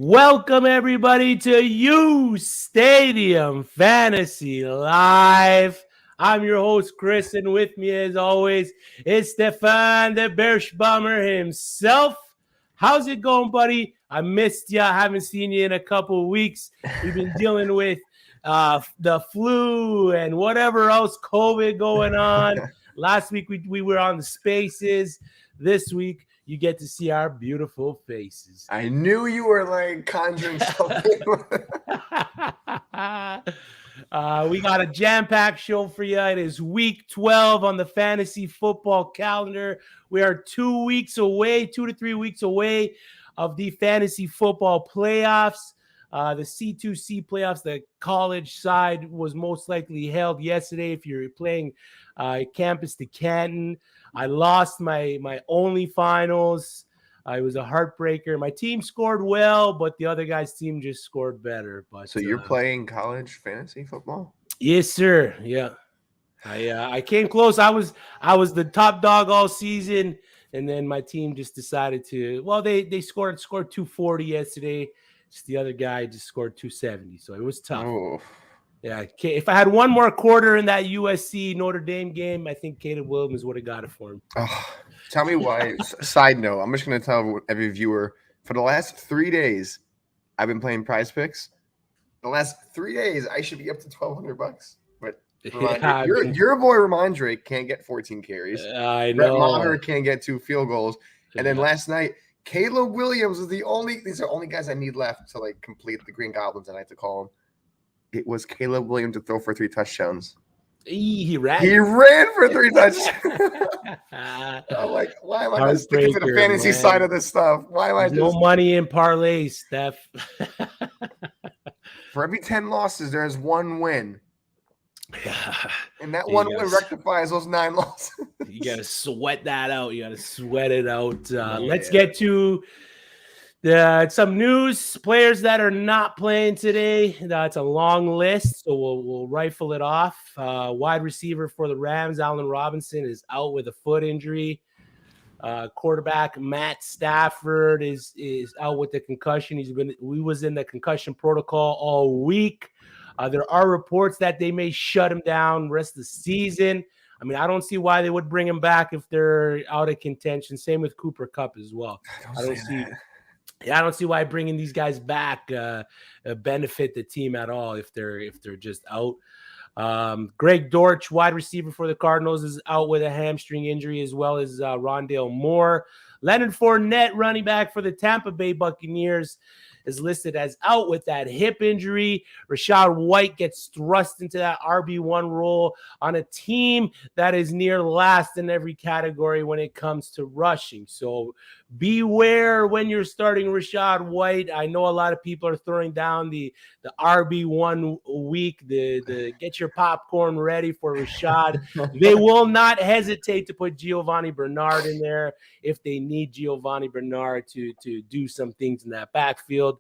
Welcome everybody to uSTADIUM Fantasy Live. I'm your host Chris, and with me as always is Stefan the Bershbummer himself. How's it going, buddy? I missed you. I haven't seen you in a couple of weeks. We've been dealing with the flu and whatever else, COVID going on. Last week we were on the spaces. This week you get to see our beautiful faces. I knew you were like conjuring something. We got a jam-packed show for you. It is week 12 on the fantasy football calendar. We are 2 to 3 weeks away of the fantasy football playoffs. The C2C playoffs, the college side was most likely held yesterday if you're playing campus to Canton. I lost my only finals. It was a heartbreaker. My team scored well, but the other guy's team just scored better. But so you're playing college fantasy football? Yes, sir. Yeah. I came close. I was the top dog all season, and then my team just decided to. Well, they scored 240 yesterday. Just the other guy just scored 270, so it was tough. Oh. Yeah, if I had one more quarter in that USC Notre Dame game, I think Caleb Williams would have got it for him. Oh, tell me why. Side note, I'm just going to tell every viewer, for the last 3 days, I've been playing Prize Picks. The last 3 days, I should be up to $1,200. But your boy Ramondre can't get 14 carries. I know. Brett Maher can't get 2 field goals. And then last night, Caleb Williams is these are only guys I need left to like complete the Green Goblins, and I have to call them. It was Caleb Williams to throw for 3 touchdowns. He ran for 3 touchdowns. I'm like, why am I not sticking to the fantasy side of this stuff? Why am I no money in parlays, Steph? For every 10 losses, there's 1 win. And that one win rectifies those 9 losses. You got to sweat that out. You got to sweat it out. Let's get to some news. Players that are not playing today. That's a long list, so we'll rifle it off. Wide receiver for the Rams, Allen Robinson, is out with a foot injury. Quarterback Matt Stafford is out with the concussion. We was in the concussion protocol all week. There are reports that they may shut him down rest of the season. I mean, I don't see why they would bring him back if they're out of contention. Same with Cooper Kupp as well. I don't see why bringing these guys back benefit the team at all if they're just out. Greg Dortch, wide receiver for the Cardinals, is out with a hamstring injury, as well as Rondale Moore. Leonard Fournette, running back for the Tampa Bay Buccaneers, is listed as out with that hip injury. Rachaad White gets thrust into that RB1 role on a team that is near last in every category when it comes to rushing. So beware when you're starting Rachaad White. I know a lot of people are throwing down the RB1 week, the get your popcorn ready for Rachaad. They will not hesitate to put Giovanni Bernard in there if they need Giovanni Bernard to do some things in that backfield.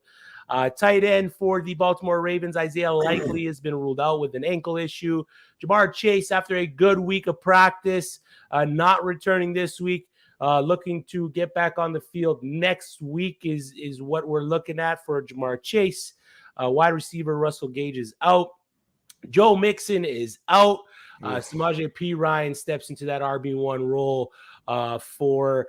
Tight end for the Baltimore Ravens, Isaiah Likely has been ruled out with an ankle issue. Jamar Chase, after a good week of practice, not returning this week. Looking to get back on the field next week is what we're looking at for Jamar Chase. Wide receiver Russell Gage is out. Joe Mixon is out. Samaje Perine steps into that RB1 role for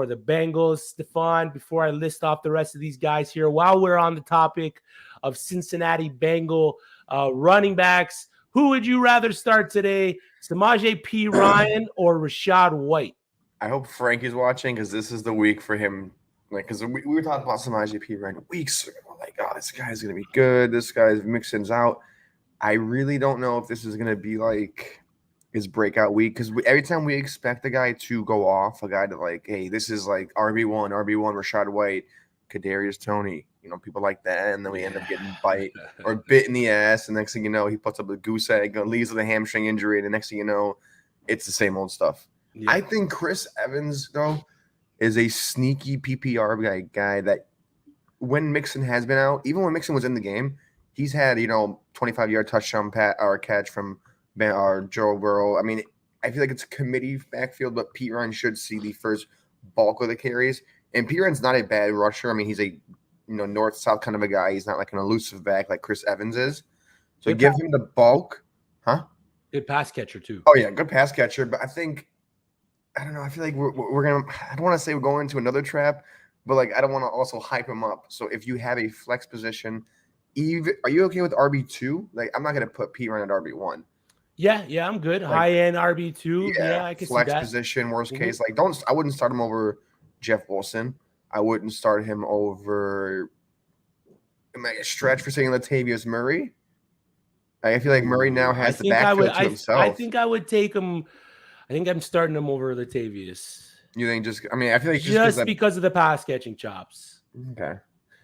the Bengals. Stefan, before I list off the rest of these guys here, while we're on the topic of Cincinnati Bengal running backs, who would you rather start today, Samaje Perine or Rachaad White? I hope Frank is watching, because this is the week for him. Like, because we were talking about Samaje Perine weeks ago. Like, oh, this guy's going to be good. This guy's Mixon's out. I really don't know if this is going to be like his breakout week, because every time we expect a guy to go off, a guy to like, hey, this is like RB1, Rachaad White, Kadarius Toney, people like that, and then we end up getting bit in the ass, and next thing you know, he puts up a goose egg, leaves with a hamstring injury, and the next thing you know, it's the same old stuff. Yeah. I think Chris Evans, though, is a sneaky PPR guy that when Mixon has been out, even when Mixon was in the game, he's had, 25-yard touchdown catch from Joe Burrow. I mean, I feel like it's a committee backfield, but Perine should see the first bulk of the carries. And Perine's not a bad rusher. I mean, he's a north-south kind of a guy. He's not like an elusive back like Chris Evans is. So Good give him the bulk. Huh? Good pass catcher, too. Oh, yeah, good pass catcher. But I don't know. I feel like we're going to – I don't want to say we're going into another trap, but, like, I don't want to also hype him up. So if you have a flex position, are you okay with RB2? Like, I'm not going to put P Ryan at RB1. Yeah, I'm good. Like, high-end RB2. Yeah, I can see that. Flex position, worst case. Like, I wouldn't start him over Jeff Wilson. I wouldn't start him over – am I a stretch for saying Latavius Murray? I feel like Murray now has the backfield to himself. I think I would take him. I think I'm starting him over Latavius. You think I feel like just because of the pass catching chops. Okay.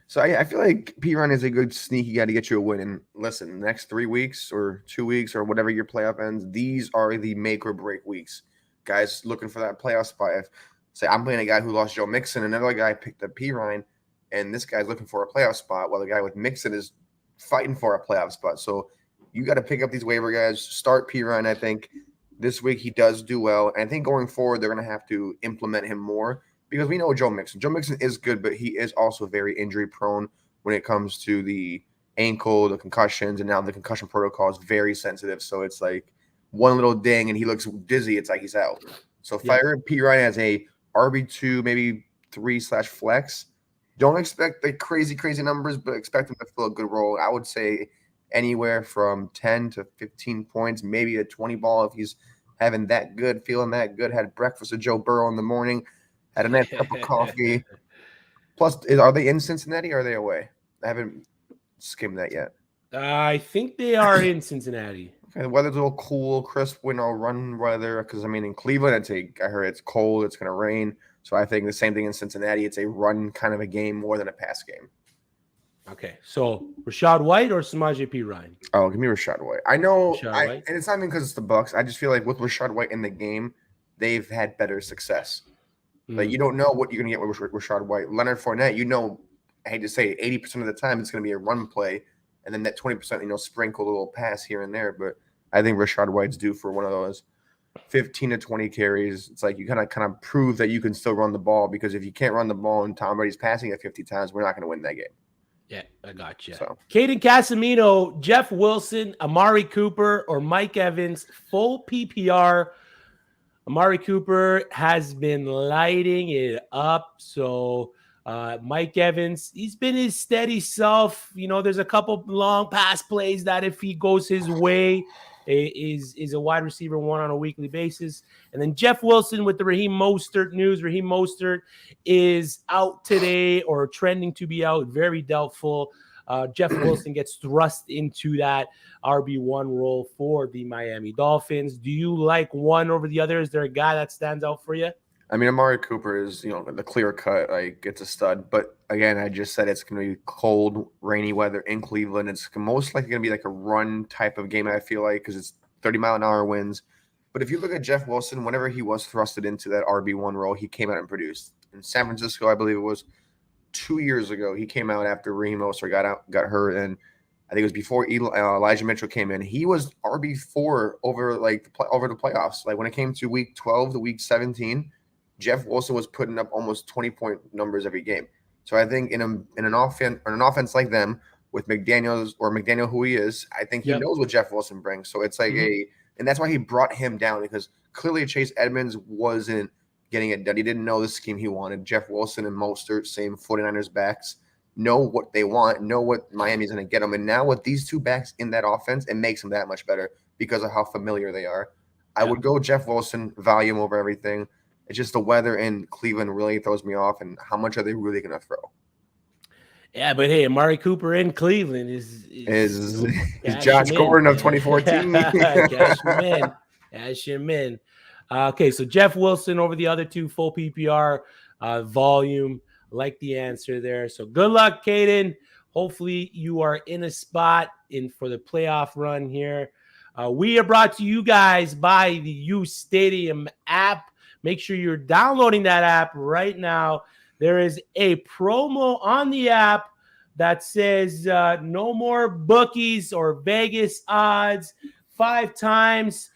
So I feel like P Ryan is a good sneaky guy to get you a win. And listen, the next 3 weeks or 2 weeks or whatever your playoff ends, these are the make or break weeks. Guys looking for that playoff spot. If say I'm playing a guy who lost Joe Mixon, another guy picked up P Ryan, and this guy's looking for a playoff spot, while the guy with Mixon is fighting for a playoff spot. So you got to pick up these waiver guys. Start P Ryan. I think this week he does do well. And I think going forward, they're going to have to implement him more because we know Joe Mixon. Joe Mixon is good, but he is also very injury prone when it comes to the ankle, the concussions, and now the concussion protocol is very sensitive. So it's like one little ding and he looks dizzy. It's like he's out. So fire P Ryan as a RB2, maybe 3/flex. Don't expect the crazy numbers, but expect him to fill a good role. I would say anywhere from 10 to 15 points, maybe a 20 ball if he's having that good, feeling that good. Had breakfast with Joe Burrow in the morning, had a nice cup of coffee. Plus, are they in Cincinnati or are they away? I haven't skimmed that yet. I think they are in Cincinnati. Okay, the weather's a little cool, crisp, run weather. Because, in Cleveland, I heard it's cold, it's going to rain. So I think the same thing in Cincinnati. It's a run kind of a game more than a pass game. Okay, so Rachaad White or Samaje Perine? Oh, give me Rachaad White. I know, and it's not even because it's the Bucs. I just feel like with Rachaad White in the game, they've had better success. Like, you don't know what you're going to get with Rachaad White. Leonard Fournette, I hate to say it, 80% of the time it's going to be a run play, and then that 20%, sprinkle a little pass here and there. But I think Rachaad White's due for one of those 15 to 20 carries. It's like you kind of prove that you can still run the ball, because if you can't run the ball and Tom Brady's passing it 50 times, we're not going to win that game. Yeah, I got you. So, Caden Casemiro, Jeff Wilson, Amari Cooper, or Mike Evans, full PPR. Amari Cooper has been lighting it up. So Mike Evans, he's been his steady self. There's a couple long pass plays that if he goes his way, is a wide receiver one on a weekly basis. And then Jeff Wilson with the Raheem Mostert news. Raheem Mostert is out today or trending to be out. Very doubtful. Jeff Wilson gets thrust into that RB1 role for the Miami Dolphins. Do you like one over the other? Is there a guy that stands out for you? Amari Cooper is, the clear cut, like, it's a stud. But again, I just said it's going to be cold, rainy weather in Cleveland. It's most likely going to be like a run type of game, I feel like, because it's 30-mile-an-hour winds. But if you look at Jeff Wilson, whenever he was thrusted into that RB1 role, he came out and produced. In San Francisco, I believe it was 2 years ago, he came out after Raheem Mostert got hurt, and I think it was before Elijah Mitchell came in. He was RB4 over the playoffs. Like, when it came to week 12 to week 17, Jeff Wilson was putting up almost 20-point numbers every game. So I think in an offense like them with McDaniel who he is, I think he knows what Jeff Wilson brings. So it's like and that's why he brought him down, because clearly Chase Edmonds wasn't getting it done. He didn't know the scheme he wanted. Jeff Wilson and Mostert, same 49ers backs, know what they want, know what Miami's going to get them. And now with these two backs in that offense, it makes them that much better because of how familiar they are. I would go Jeff Wilson, volume over everything. It's just the weather in Cleveland really throws me off, and how much are they really going to throw? Yeah, but hey, Amari Cooper in Cleveland is Josh Gordon of 2014. Cash him in. Okay, so Jeff Wilson over the other two, full PPR, volume. Like the answer there. So good luck, Caden. Hopefully you are in a spot for the playoff run here. We are brought to you guys by the uSTADIUM app. Make sure you're downloading that app right now. There is a promo on the app that says no more bookies or Vegas odds. 5 times.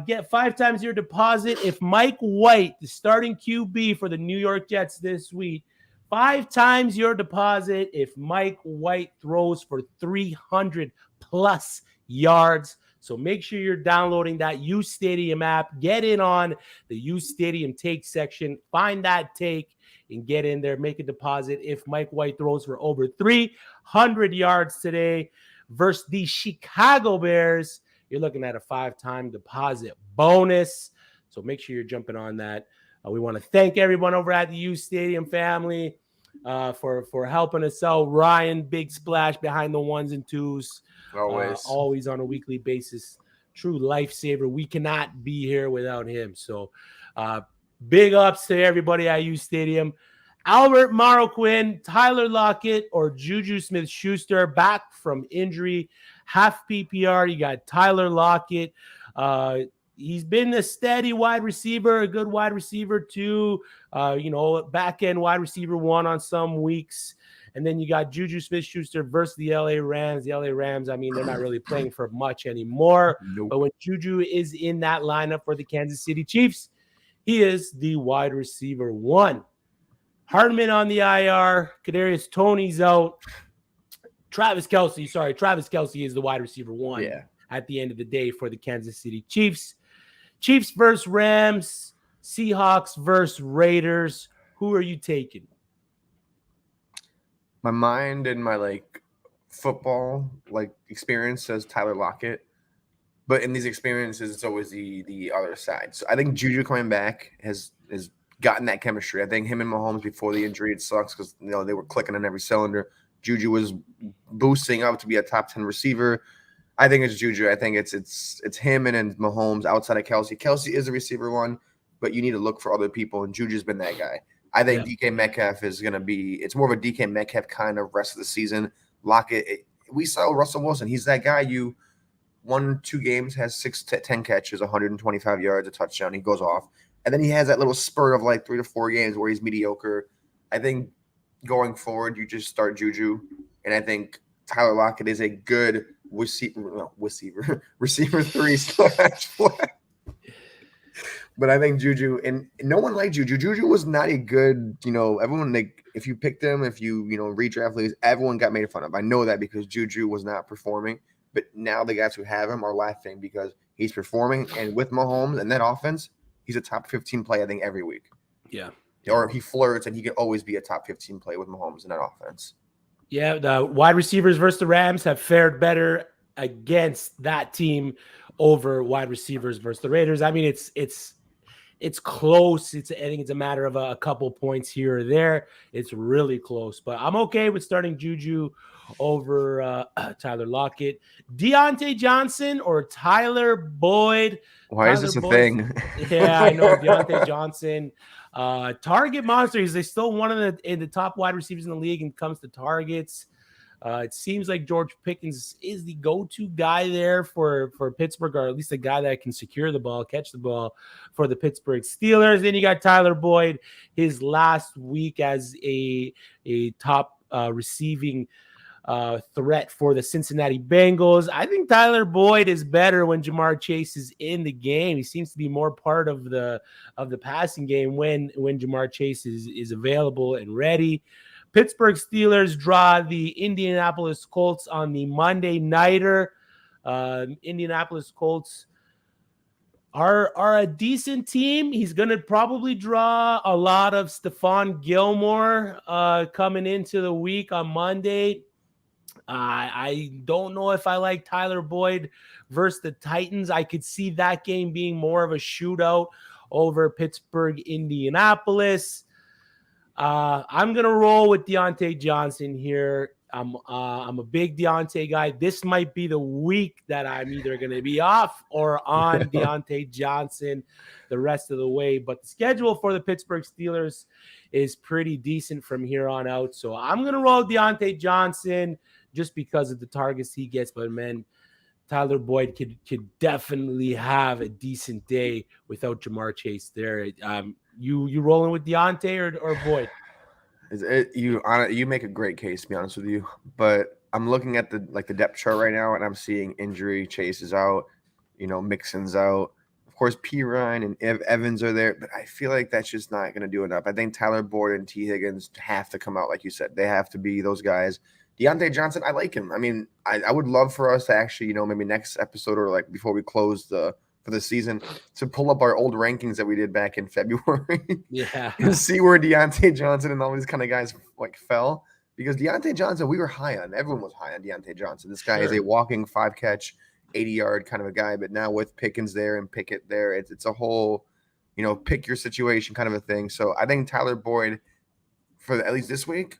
Get 5 times your deposit if Mike White, the starting QB for the New York Jets this week, 5 times your deposit if Mike White throws for 300 plus yards. So make sure you're downloading that uSTADIUM app. Get in on the uSTADIUM take section. Find that take and get in there. Make a deposit if Mike White throws for over 300 yards today versus the Chicago Bears. You're looking at a 5-time deposit bonus. So make sure you're jumping on that. We want to thank everyone over at the uSTADIUM family for helping us out. Ryan, big splash behind the ones and twos. Always on a weekly basis. True lifesaver. We cannot be here without him. So big ups to everybody at uSTADIUM. Albert Marroquin, Tyler Lockett, or Juju Smith-Schuster back from injury. Half PPR. You got Tyler Lockett. He's been a steady wide receiver, a good wide receiver too. Back end wide receiver 1 on some weeks. And then you got Juju Smith-Schuster versus the LA Rams. The LA Rams, I mean, they're not really playing for much anymore. Nope. But when Juju is in that lineup for the Kansas City Chiefs, he is the wide receiver 1. Hardman on the IR. Kadarius Toney's out. Travis Kelce is the wide receiver 1 at the end of the day for the Kansas City Chiefs. Chiefs versus Rams. Seahawks versus Raiders. Who are you taking? My mind and my football experience says Tyler Lockett, but in these experiences, it's always the other side. So I think Juju coming back has gotten that chemistry. I think him and Mahomes before the injury, it sucks because they were clicking on every cylinder. Juju was boosting up to be a top 10 receiver. I think it's Juju. I think it's him and then Mahomes outside of Kelce. Kelce is a receiver 1, but you need to look for other people, and Juju's been that guy. I think DK Metcalf is going to be – it's more of a DK Metcalf kind of rest of the season. Lockett, we saw Russell Wilson. He's that guy 1-2 games, has 6 to 10 catches, 125 yards, a touchdown. He goes off. And then he has that little spurt of 3 to 4 games where he's mediocre. I think going forward, you just start Juju. And I think Tyler Lockett is a good receiver 3/4. But I think Juju, and no one liked Juju. Juju was not a good, everyone, if you picked him, if you, redraft leagues, everyone got made fun of. I know that because Juju was not performing. But now the guys who have him are laughing because he's performing. And with Mahomes and that offense, he's a top 15 play, I think, every week. Yeah. Or he flirts, and he can always be a top 15 play with Mahomes in that offense. Yeah, the wide receivers versus the Rams have fared better against that team over wide receivers versus the Raiders. I mean, it's close. I think it's a matter of a couple points here or there. It's really close, but I'm okay with starting Juju over Tyler Lockett. Deontay Johnson or Tyler Boyd? Why is this a thing? Yeah, I know. Deontay Johnson. Target monster. He's still one of the top wide receivers in the league when it comes to targets. It seems like George Pickens is the go-to guy there for Pittsburgh, or at least a guy that can secure the ball, catch the ball for the Pittsburgh Steelers. Then you got Tyler Boyd, his last week as a top receiving threat for the Cincinnati Bengals. I think Tyler Boyd is better when Jamar Chase is in the game. He seems to be more part of the passing game when Jamar Chase is available and ready. Pittsburgh Steelers draw the Indianapolis Colts on the Monday nighter. Indianapolis Colts are a decent team. He's going to probably draw a lot of Stephon Gilmore coming into the week on Monday. I don't know if I like Tyler Boyd versus the Titans. I could see that game being more of a shootout over Pittsburgh, Indianapolis. I'm going to roll with Deontay Johnson here. I'm a big Deontay guy. This might be the week that I'm either going to be off or on Deontay Johnson the rest of the way. But the schedule for the Pittsburgh Steelers is pretty decent from here on out. So I'm going to roll Deontay Johnson just because of the targets he gets. But, man, Tyler Boyd could definitely have a decent day without Jamar Chase there. You rolling with Deontay or Boyd? You make a great case, to be honest with you. But I'm looking at the depth chart right now, and I'm seeing injury. Chase is out, Mixon's out. course, P. Ryan and Evans are there, but I feel like that's just not going to do enough. I think Tyler Boyd and T. Higgins have to come out, like you said. They have to be those guys. Deontay Johnson, I like him. I mean, I would love for us to actually, maybe next episode or like before we close for the season to pull up our old rankings that we did back in February. Yeah. And see where Deontay Johnson and all these kind of guys like fell. Because Deontay Johnson, we were high on. Everyone was high on Deontay Johnson. This guy is a walking 5-catch, 80-yard kind of a guy. But now with Pickens there and Pickett there, it's a whole, pick your situation kind of a thing. So I think Tyler Boyd, for at least this week,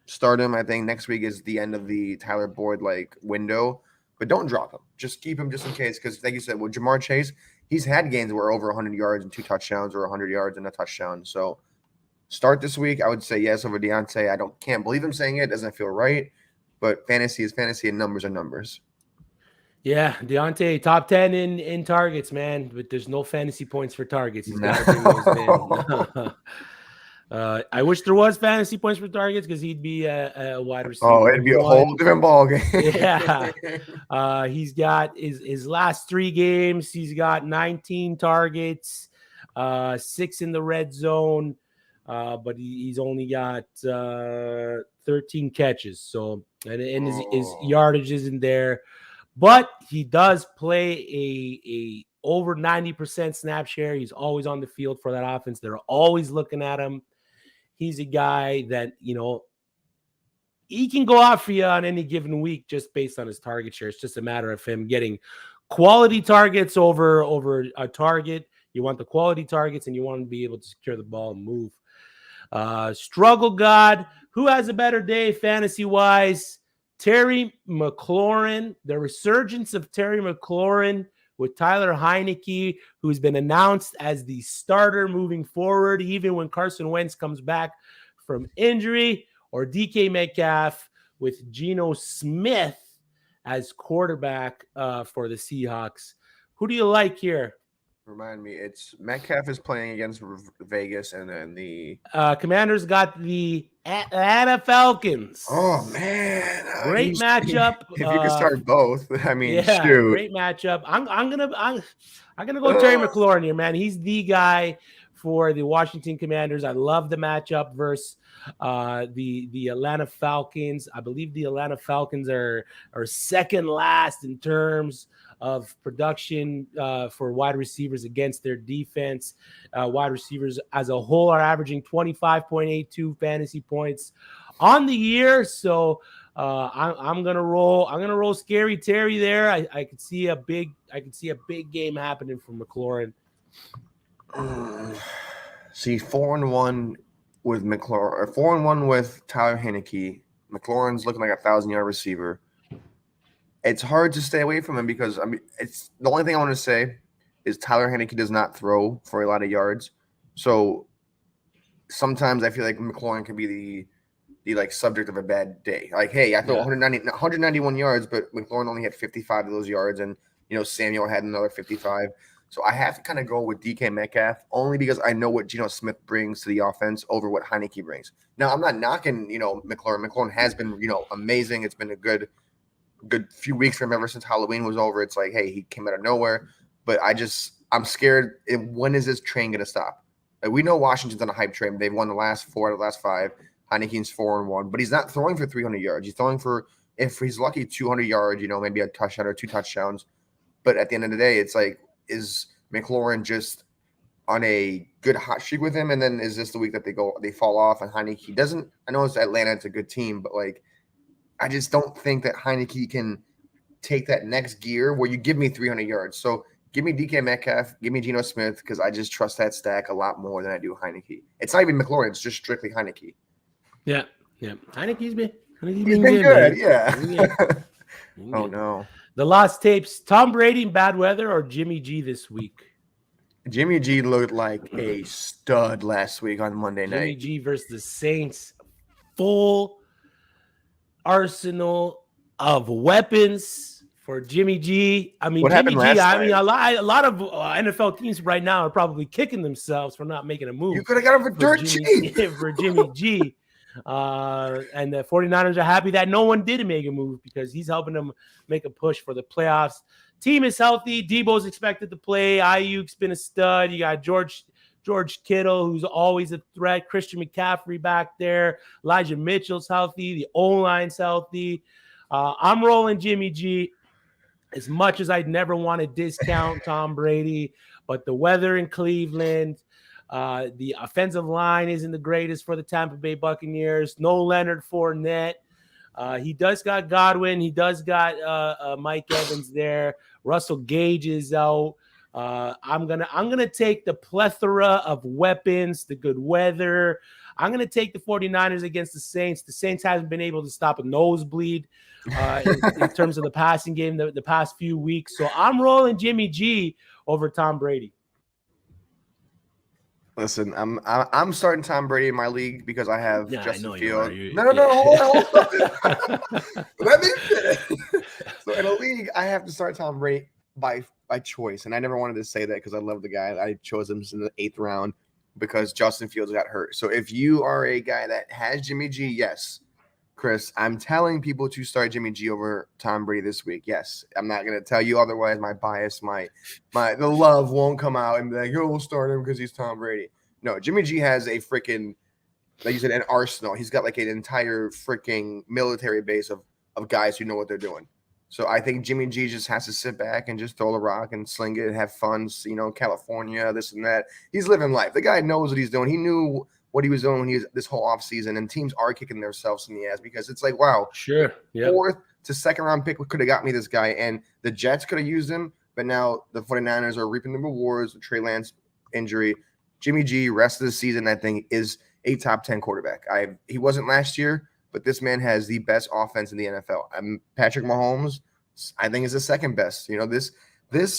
start him. I think next week is the end of the Tyler Boyd window. But don't drop him. Just keep him just in case. Because like you said, with Jamar Chase, he's had games where over 100 yards and 2 touchdowns or 100 yards and a touchdown. So start this week. I would say yes over Deontay. I can't believe I'm saying it. Doesn't feel right. But fantasy is fantasy and numbers are numbers. Yeah, Deontay, top 10 in targets, man. But there's no fantasy points for targets. He's got to bring those in. I wish there was fantasy points for targets because he'd be a wide receiver. Oh, it'd be a whole different ball game. Yeah. He's got his last 3 games. He's got 19 targets, 6 in the red zone. But he's only got 13 catches. So, and his yardage isn't there. But he does play a over 90% snap share. He's always on the field for that offense. They're always looking at him. He's a guy that, he can go out for you on any given week just based on his target share. It's just a matter of him getting quality targets over a target. You want the quality targets, and you want to be able to secure the ball and move. Struggle God, who has a better day fantasy-wise? Terry McLaurin, the resurgence of Terry McLaurin with Tyler Heineke, who's been announced as the starter moving forward, even when Carson Wentz comes back from injury, or DK Metcalf with Geno Smith as quarterback for the Seahawks. Who do you like here? Remind me, it's Metcalf is playing against Vegas, and then the Commanders got the Atlanta Falcons. Oh man, great matchup. If you could start both, I mean, yeah, shoot. Great matchup. I'm gonna go Terry McLaurin here, man. He's the guy for the Washington Commanders. I love the matchup versus the Atlanta Falcons. I believe the Atlanta Falcons are second last in terms of production for wide receivers against their defense. Wide receivers as a whole are averaging 25.82 fantasy points on the year. So I'm gonna roll Scary Terry there. I could see a big game happening for McLaurin. See, 4-1 with McLaurin, or 4-1 with Tyler Heineke. McLaurin's looking like a 1,000-yard receiver. It's hard to stay away from him because it's the only thing I want to say is Tyler Heineke does not throw for a lot of yards. So sometimes I feel like McLaurin can be the subject of a bad day. Like, hey, I throw 191 yards, but McLaurin only had 55 of those yards, and Samuel had another 55. So I have to kind of go with DK Metcalf only because I know what Geno Smith brings to the offense over what Heineke brings. Now I'm not knocking McLaurin. McLaurin has been amazing. It's been a good few weeks for him ever since Halloween was over. It's like, hey, he came out of nowhere. But I'm scared. When is this train going to stop? Like, we know Washington's on a hype train. They've won the last 4 out of the last 5. Heineke's 4-1, but he's not throwing for 300 yards. He's throwing for, if he's lucky, 200 yards, maybe a touchdown or 2 touchdowns. But at the end of the day, it's like, is McLaurin just on a good hot streak with him? And then is this the week that they fall off and Heineke doesn't? I know it's Atlanta, it's a good team, but I just don't think that Heineke can take that next gear where you give me 300 yards. So give me DK Metcalf, give me Geno Smith, because I just trust that stack a lot more than I do Heineke. It's not even McLaurin, it's just strictly Heineke. Yeah. Heineke's been good. Yeah. Oh no. The lost tapes: Tom Brady in bad weather or Jimmy G this week? Jimmy G looked like a stud last week on Monday night. Jimmy G versus the Saints, full arsenal of weapons for Jimmy G. What happened last night? A lot of NFL teams right now are probably kicking themselves for not making a move. You could have got him for dirt cheap for Jimmy G. And the 49ers are happy that no one did make a move because he's helping them make a push for the playoffs. team is healthy. Debo's expected to play. Ayuk's been a stud. You got George Kittle, who's always a threat. Christian McCaffrey back there. Elijah Mitchell's healthy. The O-line's healthy. I'm rolling Jimmy G. As much as I'd never want to discount Tom Brady, but the weather in Cleveland, the offensive line isn't the greatest for the Tampa Bay Buccaneers. No Leonard Fournette. He does got Godwin. He does got Mike Evans there. Russell Gage is out. I'm gonna take the plethora of weapons, the good weather. I'm gonna take the 49ers against the Saints. The Saints haven't been able to stop a nosebleed in terms of the passing game the past few weeks. So I'm rolling Jimmy G over Tom Brady. Listen, I'm starting Tom Brady in my league because I have Justin Fields. No, hold on. Let me finish. So in a league, I have to start Tom Brady by choice, and I never wanted to say that because I love the guy. I chose him in the 8th round because Justin Fields got hurt. So if you are a guy that has Jimmy G, yes, Chris, I'm telling people to start Jimmy G over Tom Brady this week. Yes, I'm not going to tell you otherwise. My bias, the love won't come out and be like, we'll start him because he's Tom Brady. No, Jimmy G has a freaking, like you said, an arsenal. He's got like an entire freaking military base of guys who know what they're doing. So I think Jimmy G just has to sit back and just throw the rock and sling it and have fun. California, this and that. He's living life. The guy knows what he's doing. He knew what he was doing when he was this whole offseason, and teams are kicking themselves in the ass because it's like, wow, sure, yeah. 4th to 2nd round pick could have got me this guy, and the Jets could have used him, but now the 49ers are reaping the rewards with Trey Lance injury. Jimmy G, rest of the season, I think, is a top 10 quarterback. He wasn't last year, but this man has the best offense in the NFL. Patrick Mahomes, I think, is the second best. This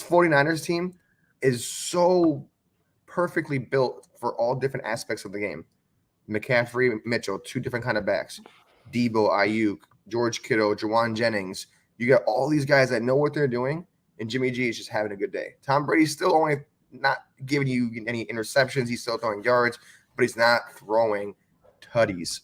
49ers team is so perfectly built for all different aspects of the game. McCaffrey, Mitchell, 2 different kind of backs. Debo, Ayuk, George Kittle, Jawan Jennings. You got all these guys that know what they're doing, and Jimmy G is just having a good day. Tom Brady's still only not giving you any interceptions. He's still throwing yards, but he's not throwing tutties.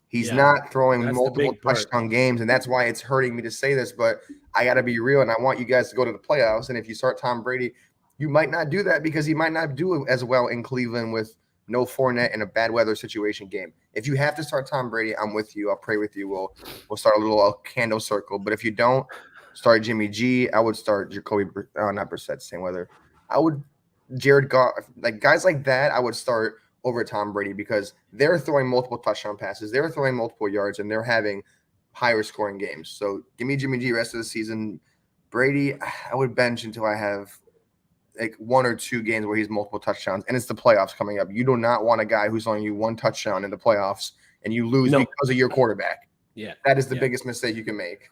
He's not throwing multiple touchdown games, and that's why it's hurting me to say this, but I got to be real, and I want you guys to go to the playoffs, and if you start Tom Brady, you might not do that because he might not do as well in Cleveland with no Fournette in a bad weather situation game. If you have to start Tom Brady, I'm with you. I'll pray with you. We'll start a little candle circle, but if you don't, start Jimmy G. I would start Jacoby, not Brissett, same weather. I would Jared Goff, like guys like that, I would start over Tom Brady because they're throwing multiple touchdown passes, they're throwing multiple yards, and they're having higher scoring games. So give me Jimmy G rest of the season. Brady, I would bench until I have like 1 or 2 games where he's multiple touchdowns, and it's the playoffs coming up. You do not want a guy who's throwing you 1 touchdown in the playoffs and you lose because of your quarterback. Yeah, that is the biggest mistake you can make.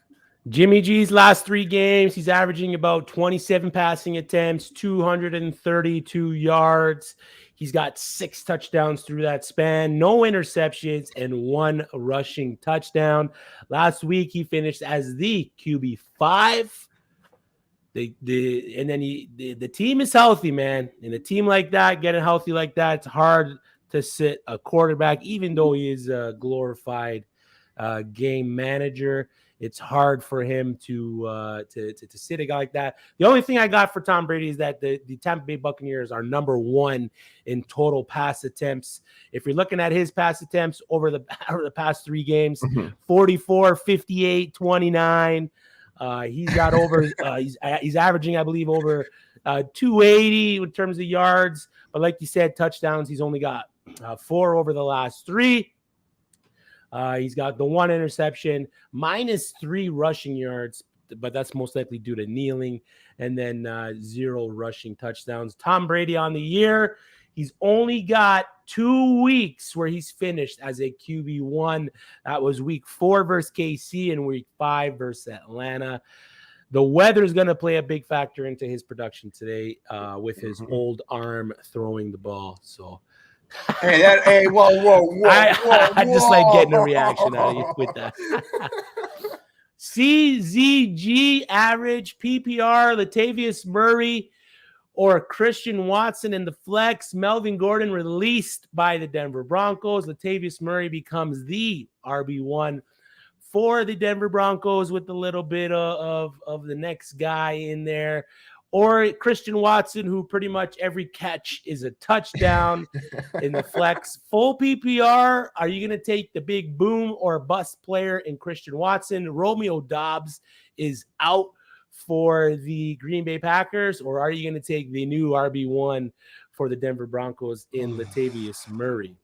Jimmy G's last 3 games, he's averaging about 27 passing attempts, 232 yards. He's got 6 touchdowns through that span, no interceptions, and 1 rushing touchdown. Last week, he finished as the QB5. The team is healthy, man. And a team like that, getting healthy like that, it's hard to sit a quarterback, even though he is a glorified game manager. It's hard for him to sit a guy like that. The only thing I got for Tom Brady is that the Tampa Bay Buccaneers are number 1 in total pass attempts. If you're looking at his pass attempts over the past 3 games, 44, 58, 29. He's got over. He's averaging, I believe, over 280 in terms of yards. But like you said, touchdowns. He's only got 4 over the last 3. He's got the 1 interception, -3 rushing yards, but that's most likely due to kneeling, and then 0 rushing touchdowns. Tom Brady on the year, he's only got 2 weeks where he's finished as a QB1. That was week 4 versus KC and week 5 versus Atlanta. The weather is going to play a big factor into his production today with his old arm throwing the ball. So. Whoa. I just like getting a reaction out of you with that. CZG average, PPR, Latavius Murray, or Christian Watson in the flex. Melvin Gordon released by the Denver Broncos. Latavius Murray becomes the RB1 for the Denver Broncos with a little bit of the next guy in there, or Christian Watson, who pretty much every catch is a touchdown in the flex. Full PPR, are you going to take the big boom or bust player in Christian Watson? Romeo Doubs is out for the Green Bay Packers, or are you going to take the new RB1 for the Denver Broncos in Latavius Murray?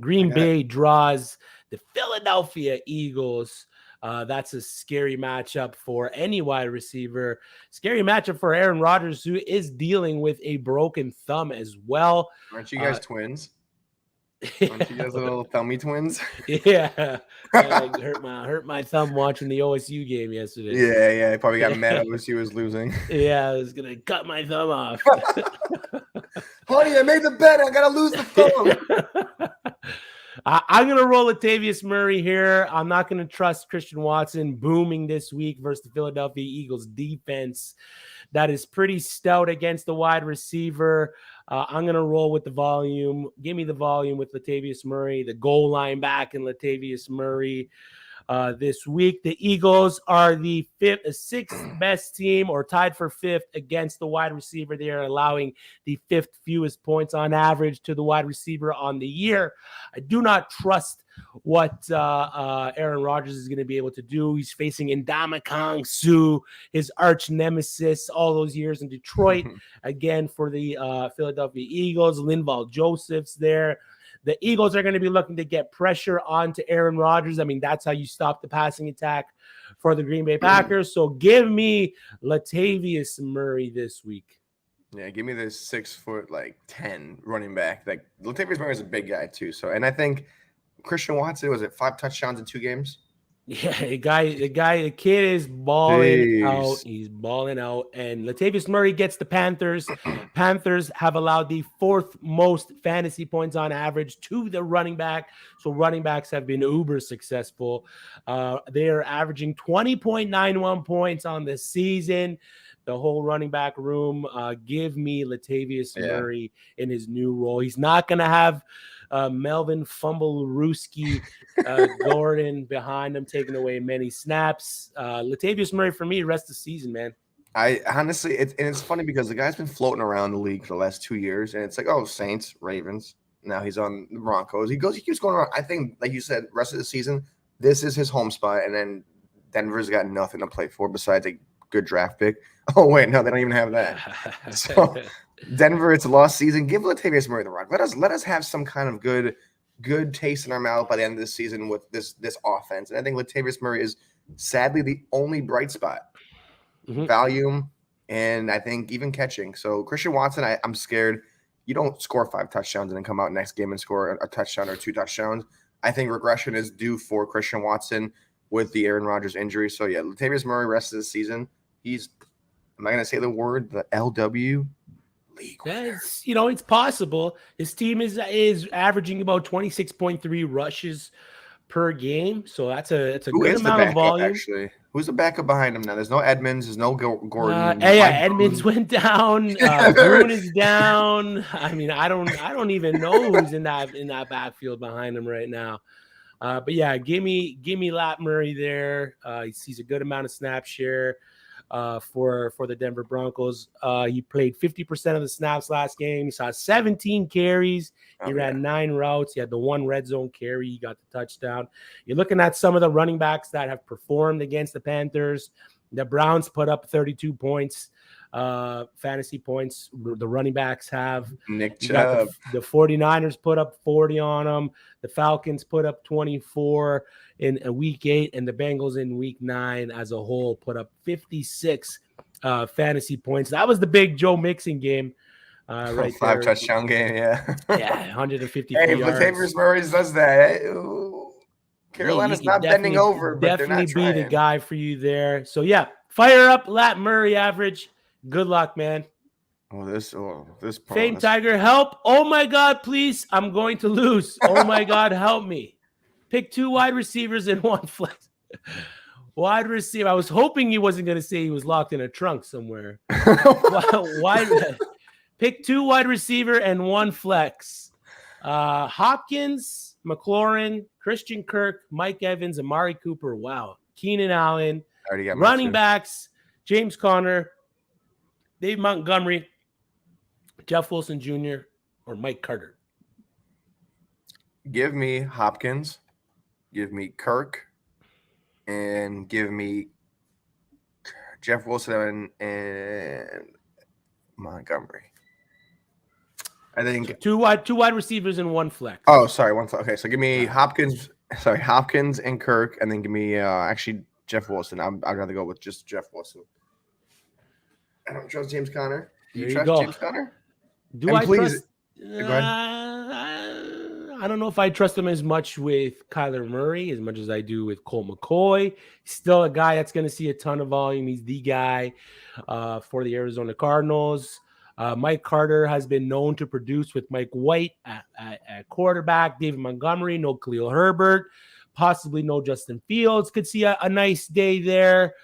Green Bay draws the Philadelphia Eagles. That's a scary matchup for any wide receiver. Scary matchup for Aaron Rodgers, who is dealing with a broken thumb as well. Aren't you guys twins? Aren't you guys little thummy twins? Yeah. Hurt my thumb watching the OSU game yesterday. Yeah. He probably got mad OSU was losing. Yeah, I was going to cut my thumb off. Honey, I made the bet. I got to lose the thumb. I'm going to roll Latavius Murray here. I'm not going to trust Christian Watson booming this week versus the Philadelphia Eagles defense. That is pretty stout against the wide receiver. I'm going to roll with the volume. Give me the volume with Latavius Murray, the goal line back in Latavius Murray. This week, the Eagles are the sixth best team, or tied for fifth against the wide receiver. They are allowing the fifth fewest points on average to the wide receiver on the year. I do not trust what Aaron Rodgers is going to be able to do. He's facing Ndamukong Suh, his arch nemesis, all those years in Detroit. Again, for the Philadelphia Eagles, Linval Joseph's there. The Eagles are going to be looking to get pressure onto Aaron Rodgers. I mean, that's how you stop the passing attack for the Green Bay Packers. So give me Latavius Murray this week. Yeah, give me this 6'10" running back. Like, Latavius Murray is a big guy too. So, and I think Christian Watson, was it 5 touchdowns in 2 games? Yeah, the kid is balling out. He's balling out. And Latavius Murray gets the Panthers. Panthers have allowed the 4th most fantasy points on average to the running back. So running backs have been uber successful. They are averaging 20.91 points on the season. The whole running back room. Give me Latavius Murray in his new role. He's not going to have Melvin Fumblerooski Gordon behind him, taking away many snaps. Latavius Murray for me, rest of the season, man. I honestly, it's funny because the guy's been floating around the league for the last 2 years, and it's like, oh, Saints, Ravens. Now he's on the Broncos. He keeps going around. I think, like you said, rest of the season, this is his home spot, and then Denver's got nothing to play for besides a good draft pick. Oh wait, no, they don't even have that. So Denver, it's a lost season. Give Latavius Murray the rock. Let us have some kind of good taste in our mouth by the end of this season with this offense. And I think Latavius Murray is sadly the only bright spot. Volume, and I think even catching. So Christian Watson, I'm scared. You don't score 5 touchdowns and then come out next game and score a touchdown or 2 touchdowns. I think regression is due for Christian Watson with the Aaron Rodgers injury. So yeah, Latavius Murray rest of the season. He's, am I going to say the word, the LW? That's, it's possible. His team is averaging about 26.3 rushes per game, so that's a good amount of volume. Actually, who's the backup behind him now? There's no Edmonds. There's no Gordon. Edmonds went down. Boone is down. I mean, I don't even know who's in that backfield behind him right now. But yeah, give me Lat Murray there. He sees a good amount of snap share. For the Denver Broncos. He played 50% of the snaps last game. He saw 17 carries. He ran 9 routes. He had the 1 red zone carry. He got the touchdown. You're looking at some of the running backs that have performed against the Panthers. The Browns put up 32 points, fantasy points. The running backs have. Nick Chubb. The 49ers put up 40 on them. The Falcons put up 24 in week 8, and the Bengals in week 9 as a whole put up 56 fantasy points. That was the big Joe Mixon game. Right 5 there. touchdown game, yeah. Yeah, 150 Hey, yards. Latavius Murray does that. Carolina's not bending over, but they're not trying. Definitely be the guy for you there. So, yeah, fire up Lat Murray average. Good luck, man. This Fame Tiger, help. Oh, my God, please. I'm going to lose. Oh, my God, help me. Pick 2 wide receivers and 1 flex. Wide receiver. I was hoping he wasn't going to say he was locked in a trunk somewhere. Pick 2 wide receiver and 1 flex. Hopkins, McLaurin, Christian Kirk, Mike Evans, Amari Cooper. Wow. Keenan Allen. I already got Running backs, James Conner, Dave Montgomery, Jeff Wilson Jr., or Mike Carter. Give me Hopkins, give me Kirk, and give me Jeff Wilson and Montgomery. I think so two wide receivers and one flex. Oh, sorry, one. Okay, so give me Hopkins and Kirk, and then give me actually Jeff Wilson. I'd rather go with just Jeff Wilson. I don't trust James Conner. Do you trust James Conner? Do I trust? Go ahead. I don't know if I trust him as much with Kyler Murray as much as I do with Colt McCoy. He's still a guy that's going to see a ton of volume. He's the guy for the Arizona Cardinals. Mike Carter has been known to produce with Mike White at quarterback. David Montgomery, no Khalil Herbert, possibly no Justin Fields. Could see a nice day there.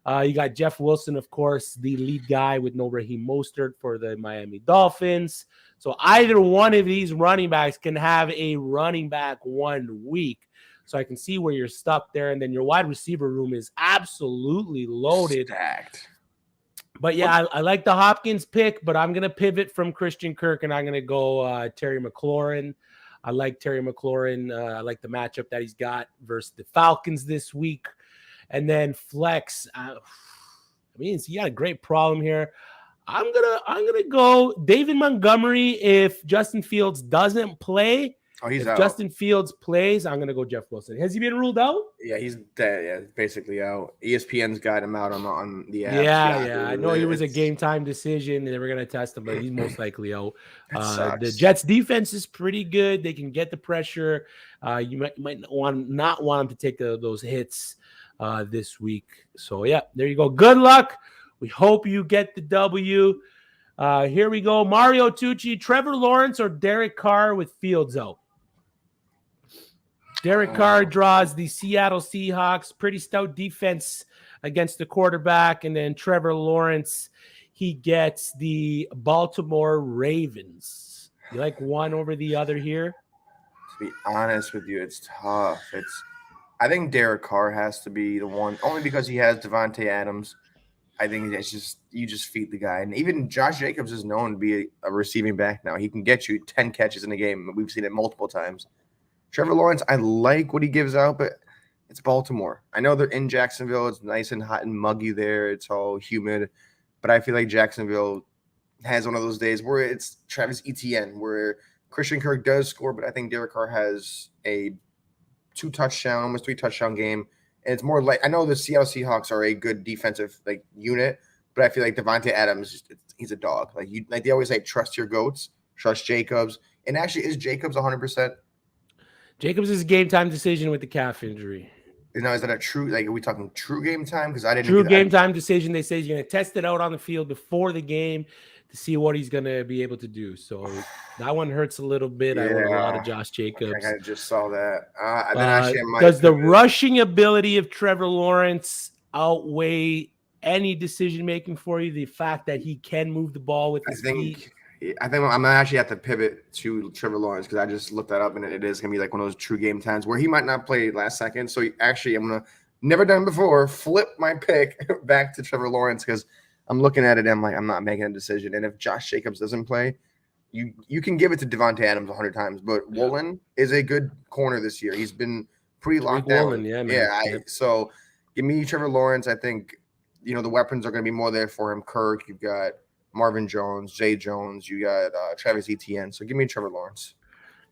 You got Jeff Wilson, of course, the lead guy with no Raheem Mostert for the Miami Dolphins. So either one of these running backs can have a running back 1 week. So I can see where you're stuck there. And then your wide receiver room is absolutely loaded. Stacked. But yeah, I like the Hopkins pick, but I'm going to pivot from Christian Kirk and I'm going to go Terry McLaurin. I like Terry McLaurin. I like the matchup that he's got versus the Falcons this week. And then flex. You got a great problem here. I'm gonna go David Montgomery if Justin Fields doesn't play. Oh, he's if out. Justin Fields plays, I'm gonna go Jeff Wilson. Has he been ruled out? Yeah, he's dead. Yeah, basically out. ESPN's got him out on the app. Yeah. I know he was a game time decision, and they were gonna test him, but he's most likely out. The Jets defense is pretty good. They can get the pressure. You might not want him to take those hits this week. So yeah, there you go. Good luck. We hope you get the W. Here we go. Mario Tucci, Trevor Lawrence, or Derek Carr with Fields out. Derek Carr draws the Seattle Seahawks. Pretty stout defense against the quarterback. And then Trevor Lawrence, he gets the Baltimore Ravens. You like one over the other here? To be honest with you, it's tough. I think Derek Carr has to be the one, only because he has Devontae Adams. I think it's you just feed the guy. And even Josh Jacobs is known to be a receiving back now. He can get you 10 catches in a game. We've seen it multiple times. Trevor Lawrence, I like what he gives out, but it's Baltimore. I know they're in Jacksonville. It's nice and hot and muggy there. It's all humid. But I feel like Jacksonville has one of those days where it's Travis Etienne, where Christian Kirk does score, but I think Derek Carr has a 2-touchdown, almost 3-touchdown game. And it's more like, I know the Seattle Seahawks are a good defensive unit, but I feel like Devontae Adams, he's a dog. Like they always say, trust your goats, trust Jacobs. And actually, is Jacobs 100%? Jacobs is a game time decision with the calf injury. Is that a true, are we talking true game time? Because I didn't. True game time decision. They say he's going to test it out on the field before the game to see what he's going to be able to do. So that one hurts a little bit. I want a lot of Josh Jacobs. I just saw that. Does the rushing ability of Trevor Lawrence outweigh any decision making for you? The fact that he can move the ball with his feet? I think I'm actually have to pivot to Trevor Lawrence because I just looked that up and it is going to be like one of those true game times where he might not play last second. So actually, I'm going to, never done before, flip my pick back to Trevor Lawrence because I'm looking at it and I'm like, I'm not making a decision. And if Josh Jacobs doesn't play, you can give it to Devontae Adams 100 times. But Woolen is a good corner this year. He's been pretty locked down. Woolen, so give me Trevor Lawrence. I think, the weapons are going to be more there for him. Kirk, you've got Marvin Jones, Zay Jones, you got Travis Etienne. So give me Trevor Lawrence.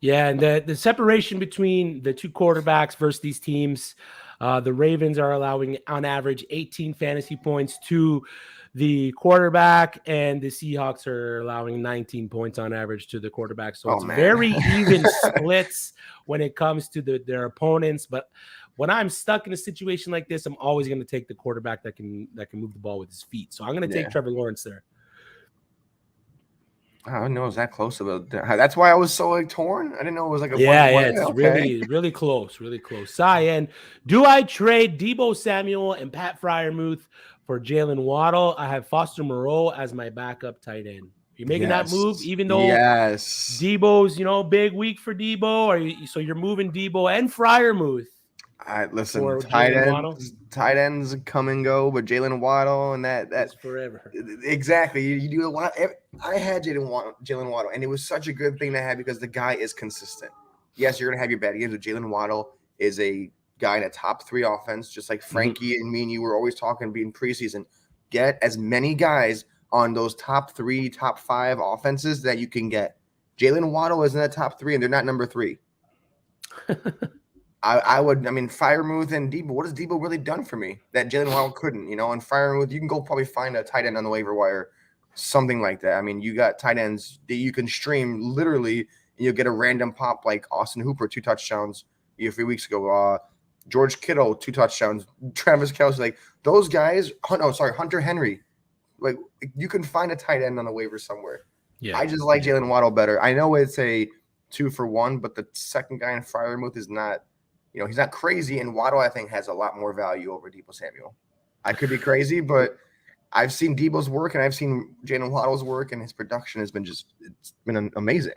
Yeah, and the separation between the two quarterbacks versus these teams, the Ravens are allowing on average 18 fantasy points to the quarterback, and the Seahawks are allowing 19 points on average to the quarterback. So it's very even splits when it comes to their opponents. But when I'm stuck in a situation like this, I'm always going to take the quarterback that can move the ball with his feet. So I'm going to take Trevor Lawrence there. I didn't know it was that close about that. That's why I was so torn. I didn't know it was like a it's really close, really close. Cyan, do I trade Deebo Samuel and Pat Freiermuth for Jalen Waddle? I have Foster Moreau as my backup tight end. You making that move, Yes. even though Yes. Debo's, big week for Debo, so you're moving Debo and Freiermuth Listen, for Jalen Waddle? tight ends come and go, but Jalen Waddle and that It's forever. exactly. You do a lot. I had Jalen Waddle, and it was such a good thing to have because the guy is consistent. Yes, you're gonna have your bad games, but Jalen Waddle is a guy in a top 3 offense, just like Frankie and me and you were always talking being preseason. Get as many guys on those top 3, top 5 offenses that you can get. Jalen Waddle is in the top 3, and they're not number 3. I mean, Freiermuth and Debo. What has Debo really done for me that Jalen Waddle couldn't? And Freiermuth, you can go probably find a tight end on the waiver wire, something like that. I mean, you got tight ends that you can stream literally, and you'll get a random pop like Austin Hooper, 2 touchdowns a few weeks ago. George Kittle, 2 touchdowns. Travis Kelce, like those guys. Hunter Henry. Like you can find a tight end on the waiver somewhere. Yeah, I just like Jalen Waddle better. I know it's a 2 for 1, but the second guy in Freiermuth is not. He's not crazy, and Waddle, I think, has a lot more value over Debo Samuel. I could be crazy, but I've seen Debo's work, and I've seen Jalen Waddle's work, and his production has been it's been amazing.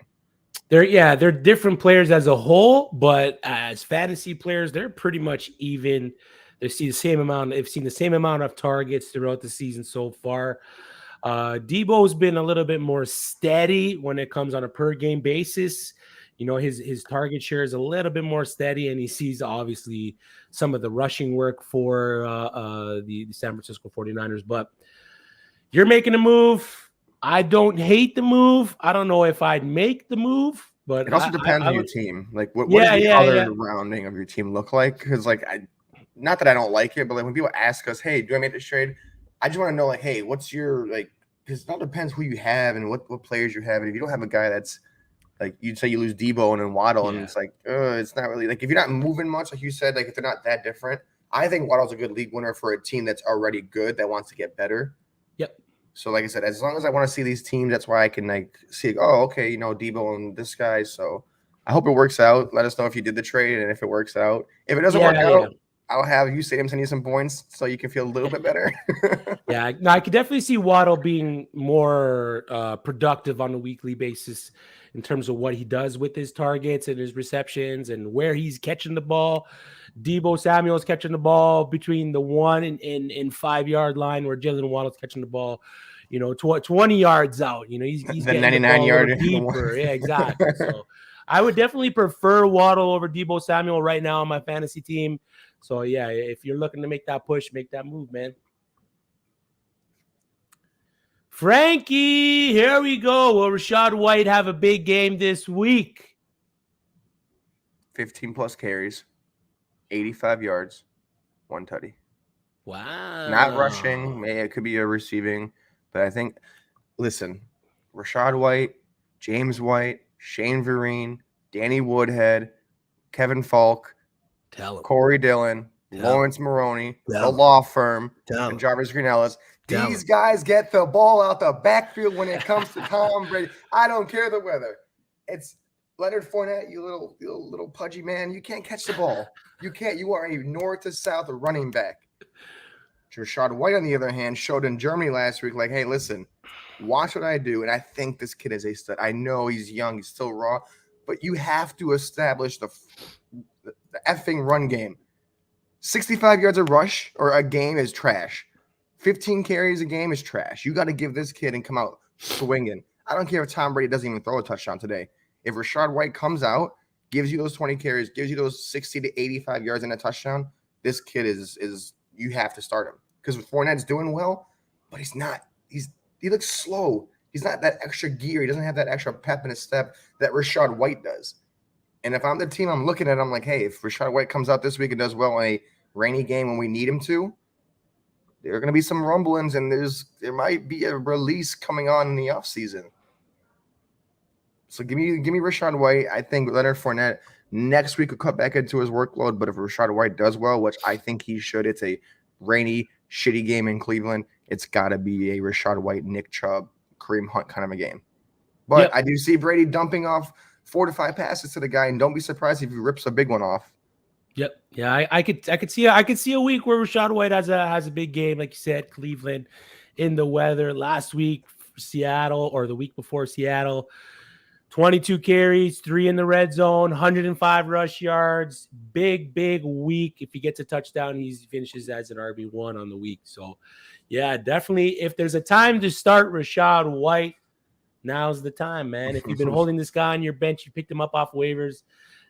They're different players as a whole, but as fantasy players, they're pretty much even. They've seen the same amount of targets throughout the season so far. Debo's been a little bit more steady when it comes on a per game basis. His target share is a little bit more steady, and he sees obviously some of the rushing work for the San Francisco 49ers. But you're making a move. I don't hate the move. I don't know if I'd make the move, but it also depends on your team. Like, what does the other rounding of your team look like? Because, not that I don't like it, but when people ask us, "Hey, do I make this trade?" I just want to know, hey, what's your Because it all depends who you have and what players you have. And if you don't have a guy that's you'd say you lose Debo and then Waddle, and it's not really if you're not moving much, like you said, if they're not that different. I think Waddle's a good league winner for a team that's already good that wants to get better. Yep. So, like I said, as long as I want to see these teams, that's why I can see. Oh, okay, Debo and this guy. So, I hope it works out. Let us know if you did the trade and if it works out. If it doesn't work out, I'll have uSTADIUM send you some points so you can feel a little bit better. I could definitely see Waddle being more productive on a weekly basis in terms of what he does with his targets and his receptions and where he's catching the ball. Debo Samuel's catching the ball between the 1 and 5 yard line, where Jalen Waddle's catching the ball, 20 yards out. He's the getting 99 the yard deeper. Yeah, exactly. So I would definitely prefer Waddle over Debo Samuel right now on my fantasy team. So yeah, if you're looking to make that push, make that move, man. Frankie, here we go. Will Rachaad White have a big game this week? 15 plus carries, 85 yards, 1 tutty. Wow. Not rushing. It could be a receiving. But I think, listen, Rachaad White, James White, Shane Vereen, Danny Woodhead, Kevin Falk, Corey Dillon, Lawrence Maroney, the law firm, and Jarvis Green-Ellis. These guys get the ball out the backfield when it comes to Tom Brady. I don't care the weather. It's Leonard Fournette, you little pudgy man. You can't catch the ball. You can't. You are a north to south running back. Rachaad White, on the other hand, showed in Germany last week, hey, listen, watch what I do. And I think this kid is a stud. I know he's young. He's still raw. But you have to establish the effing run game. 65 yards a rush or a game is trash. 15 carries a game is trash. You got to give this kid and come out swinging. I don't care if Tom Brady doesn't even throw a touchdown today. If Rachaad White comes out, gives you those 20 carries, gives you those 60 to 85 yards and a touchdown, this kid is you have to start him. Because Fournette's doing well, but he's not. He looks slow. He's not that extra gear. He doesn't have that extra pep in his step that Rachaad White does. And if I'm the team I'm looking at, I'm like, hey, if Rachaad White comes out this week and does well in a rainy game when we need him to, there are going to be some rumblings, and there might be a release coming on in the offseason. So give me Rachaad White. I think Leonard Fournette next week will cut back into his workload, but if Rachaad White does well, which I think he should, it's a rainy, shitty game in Cleveland. It's got to be a Rachaad White, Nick Chubb, Kareem Hunt kind of a game. But I do see Brady dumping off 4 to 5 passes to the guy, and don't be surprised if he rips a big one off. Yep. Yeah, I could see a week where Rachaad White has a big game, like you said, Cleveland in the weather. Last week, Seattle, or the week before Seattle. 22 carries, 3 in the red zone, 105 rush yards. Big week. If he gets a touchdown, he finishes as an RB1 on the week. So, yeah, definitely. If there's a time to start Rachaad White, now's the time, man. If you've been holding this guy on your bench, you picked him up off waivers,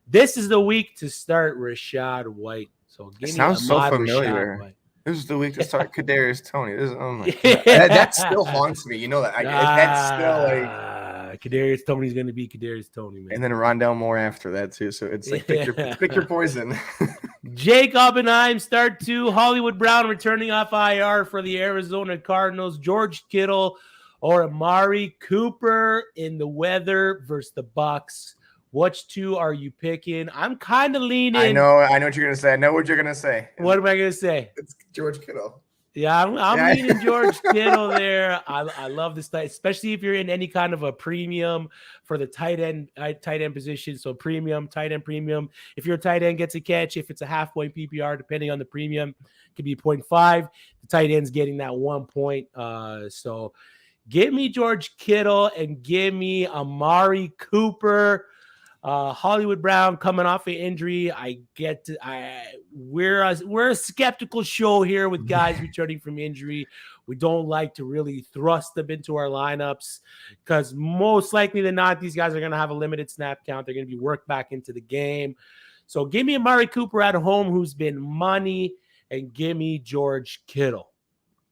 this is the week to start Rachaad White. So, give me sounds so familiar. This is the week to start Kadarius Toney. Oh my God. That still haunts me. You know that. That's still like Kadarius Toney's going to be Kadarius Toney, man. And then Rondell Moore after that too. So it's like pick your poison. Jake Oppenheim, start 2. Hollywood Brown returning off IR for the Arizona Cardinals. George Kittle or Amari Cooper in the weather versus the Bucs. Which 2 are you picking? I'm kind of leaning. I know what you're gonna say. I know what you're gonna say. What am I gonna say? It's George Kittle. Yeah, I'm leaning George Kittle there. I love this tight, especially if you're in any kind of a premium for the tight end position. So premium, tight end premium. If your tight end gets a catch, if it's a half point PPR, depending on the premium, it could be 0.5. The tight end's getting that 1 point. So give me George Kittle and give me Amari Cooper. Hollywood Brown coming off an injury. We're a skeptical show here with guys returning from injury. We don't like to really thrust them into our lineups because most likely than not, these guys are going to have a limited snap count. They're going to be worked back into the game. So give me Amari Cooper at home, who's been money, and give me George Kittle.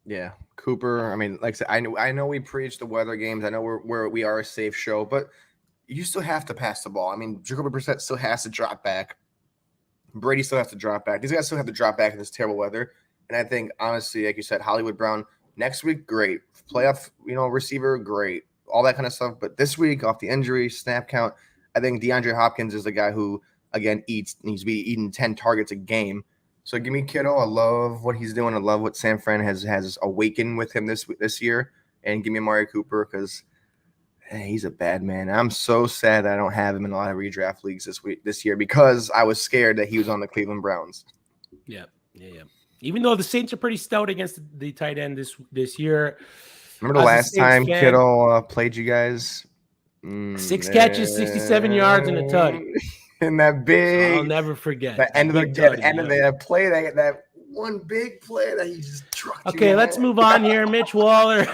Yeah, Cooper. I mean, like I said, I know we preach the weather games. I know we are a safe show, but you still have to pass the ball. I mean, Jacoby Brissett still has to drop back. Brady still has to drop back. These guys still have to drop back in this terrible weather. And I think, honestly, like you said, Hollywood Brown, next week, great. Playoff, receiver, great. All that kind of stuff. But this week, off the injury, snap count, I think DeAndre Hopkins is the guy who, again, needs to be eating 10 targets a game. So give me Kittle. I love what he's doing. I love what San Fran has awakened with him this year. And give me Amari Cooper because – hey, he's a bad man. I'm so sad that I don't have him in a lot of redraft leagues this year because I was scared that he was on the Cleveland Browns. Yeah. Even though the Saints are pretty stout against the tight end this year. Remember the last time Kittle played you guys? 6 catches, 67 yards, and a tutty. And that big. I'll never forget. The end of the play, that one big play that he just trucked. Okay, let's move on here. Mitch Waller.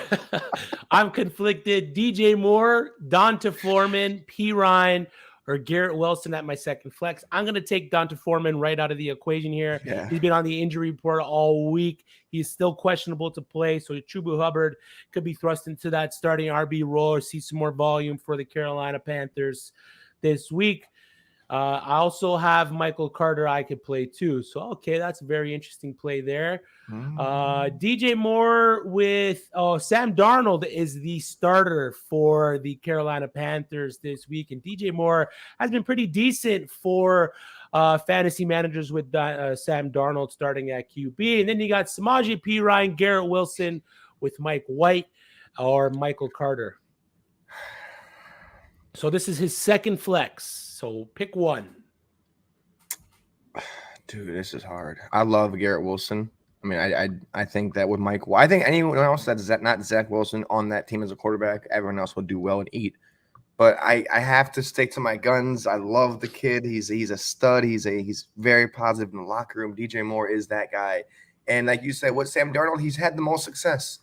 I'm conflicted. DJ Moore, Donta Foreman, P. Ryan, or Garrett Wilson at my second flex. I'm going to take Donta Foreman right out of the equation here. Yeah. He's been on the injury report all week. He's still questionable to play, so Chuba Hubbard could be thrust into that starting RB role or see some more volume for the Carolina Panthers this week. I also have Michael Carter I could play too. So, okay, that's a very interesting play there. DJ Moore with Sam Darnold is the starter for the Carolina Panthers this week. And DJ Moore has been pretty decent for fantasy managers with Sam Darnold starting at QB. And then you got Samaje Perine, Garrett Wilson with Mike White or Michael Carter. So this is his second flex. So pick one. Dude, this is hard. I love Garrett Wilson. I mean, I think that with Mike, I think anyone else that's not Zach Wilson on that team as a quarterback, everyone else will do well and eat. But I have to stick to my guns. I love the kid. He's a stud. He's very positive in the locker room. DJ Moore is that guy. And like you said, with Sam Darnold, he's had the most success.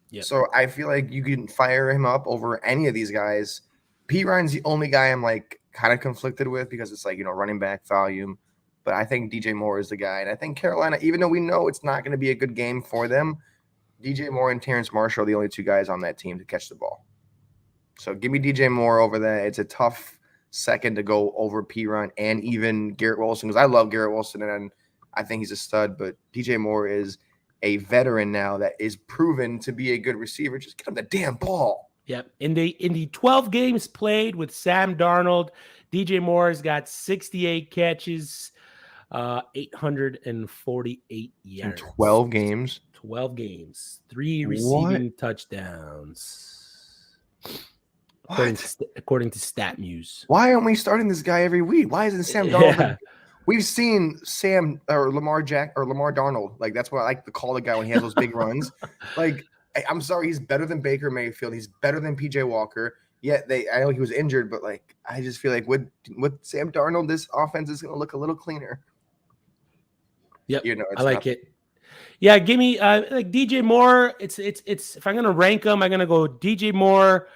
Yep. So I feel like you can fire him up over any of these guys. P. Ryan's the only guy I'm like kind of conflicted with because it's like, running back volume. But I think DJ Moore is the guy. And I think Carolina, even though we know it's not going to be a good game for them, DJ Moore and Terrence Marshall are the only two guys on that team to catch the ball. So give me DJ Moore over that. It's a tough second to go over P. Ryan and even Garrett Wilson because I love Garrett Wilson and I think he's a stud. But DJ Moore is a veteran now that is proven to be a good receiver. Just get him the damn ball. Yep. In the 12 games played with Sam Darnold, DJ Moore has got 68 catches, 848 yards. In 12 games? 12 games. 3 receiving touchdowns. According to StatMuse. Why aren't we starting this guy every week? Why isn't Sam Darnold? Yeah. We've seen Sam or Lamar Darnold. Like, that's what I like to call the guy when he has those big runs. Like, I'm sorry, he's better than Baker Mayfield. He's better than PJ Walker. Yet I know he was injured, but like I just feel like with Sam Darnold, this offense is going to look a little cleaner. Yep, It's I like it. Yeah, give me like DJ Moore. It's if I'm gonna rank them, I'm gonna go DJ Moore.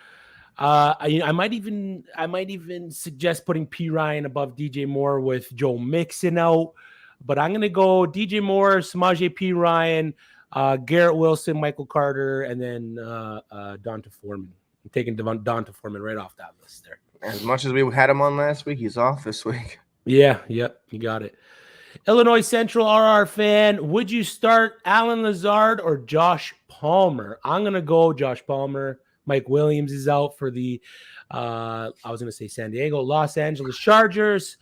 I might even suggest putting P Ryan above DJ Moore with Joe Mixon out, but I'm gonna go DJ Moore, Samaje P Ryan, Garrett Wilson, Michael Carter, and then Donta Foreman. I'm taking Donta Foreman right off that list there. As much as we had him on last week, he's off this week. Yeah, yep, you got it. Illinois Central RR fan, would you start Alan Lazard or Josh Palmer? I'm going to go Josh Palmer. Mike Williams is out for the, I was going to say San Diego, Los Angeles Chargers.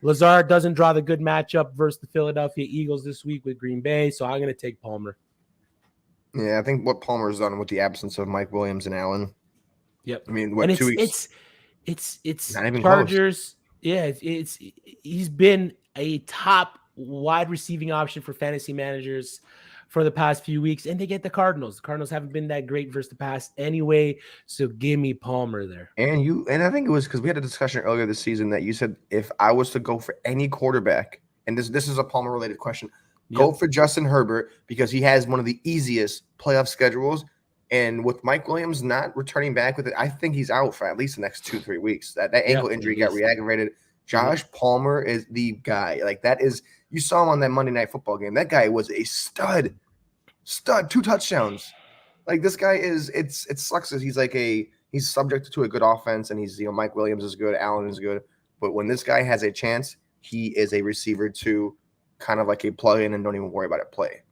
Lazard doesn't draw the good matchup versus the Philadelphia Eagles this week with Green Bay, so I'm going to take Palmer. Yeah, I think what Palmer's done with the absence of Mike Williams and Allen. Yep. I mean, what, 2 weeks? It's not even Chargers. Close. Yeah, he's been a top wide receiving option for fantasy managers for the past few weeks, and they get the Cardinals. The Cardinals haven't been that great versus the past anyway, so give me Palmer there. And I think it was because we had a discussion earlier this season that you said if I was to go for any quarterback, and this is a Palmer related question, go for Justin Herbert because he has one of the easiest playoff schedules. And with Mike Williams not returning back with it, I think he's out for at least the next 2-3 weeks. That ankle injury got reaggravated. Josh Palmer is the guy. Like that is, you saw him on that Monday Night Football game. That guy was a stud, 2 touchdowns. Like this guy is, it sucks that he's subject to a good offense, and he's, Mike Williams is good, Allen is good. But when this guy has a chance, he is a receiver to kind of like a plug in and don't even worry about it play.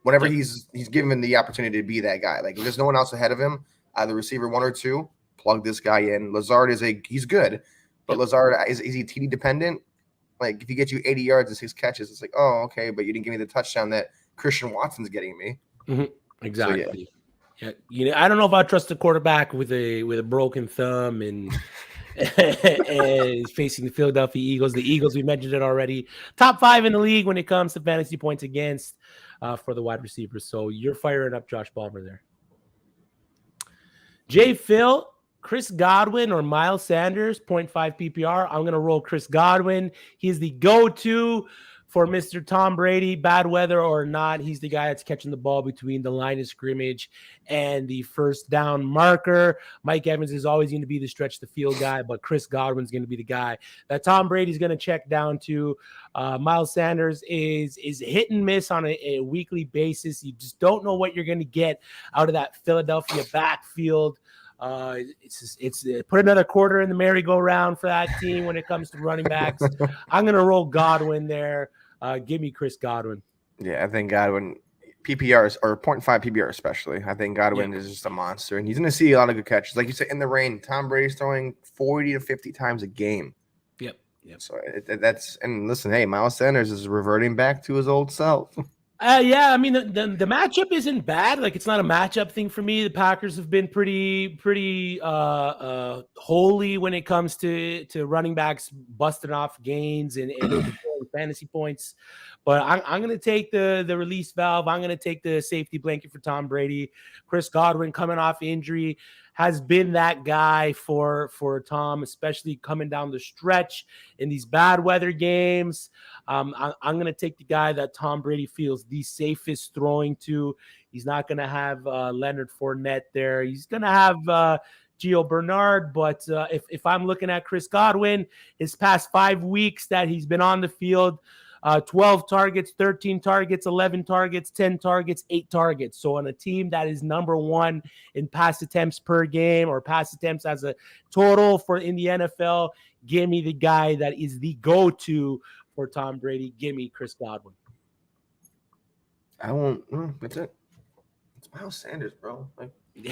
Whenever he's given the opportunity to be that guy, like if there's no one else ahead of him, either receiver 1 or 2, plug this guy in. Lazard he's good, but Lazard is he TD dependent? Like if he gets you 80 yards and 6 catches, it's like, oh, okay, but you didn't give me the touchdown that Christian Watson's getting me. Exactly. So, yeah. I don't know if I trust a quarterback with a broken thumb and and facing the Philadelphia Eagles. The Eagles, we mentioned it already, top 5 in the league when it comes to fantasy points against for the wide receivers. So you're firing up Josh Palmer there. Jay Phil, Chris Godwin or Miles Sanders, 0.5 PPR. I'm going to roll Chris Godwin. He's the go-to for Mr. Tom Brady, bad weather or not. He's the guy that's catching the ball between the line of scrimmage and the first down marker. Mike Evans is always going to be the stretch the field guy, but Chris Godwin's going to be the guy that Tom Brady's going to check down to. Miles Sanders is hit and miss on a weekly basis. You just don't know what you're going to get out of that Philadelphia backfield. It's put another quarter in the merry-go-round for that team when it comes to running backs. I'm going to roll Godwin there. Give me Chris Godwin. Yeah, I think Godwin PPR or 0.5 PPR especially. I think Godwin is just a monster, and he's going to see a lot of good catches. Like you said, in the rain, Tom Brady's throwing 40 to 50 times a game. Yep. So that's – and listen, hey, Miles Sanders is reverting back to his old self. Yeah, I mean the matchup isn't bad. Like it's not a matchup thing for me. The Packers have been pretty holy when it comes to running backs busting off gains and fantasy points. But I'm going to take the release valve. I'm going to take the safety blanket for Tom Brady. Chris Godwin coming off injury has been that guy for Tom, especially coming down the stretch in these bad weather games. I'm going to take the guy that Tom Brady feels the safest throwing to. He's not going to have Leonard Fournette there. He's going to have Gio Bernard. But if I'm looking at Chris Godwin, his past 5 weeks that he's been on the field, 12 targets, 13 targets, 11 targets, 10 targets, 8 targets. So on a team that is number 1 in pass attempts per game or pass attempts as a total for in the NFL, give me the guy that is the go-to for Tom Brady. Give me Chris Godwin. I won't. That's it. It's Miles Sanders, bro. Like, he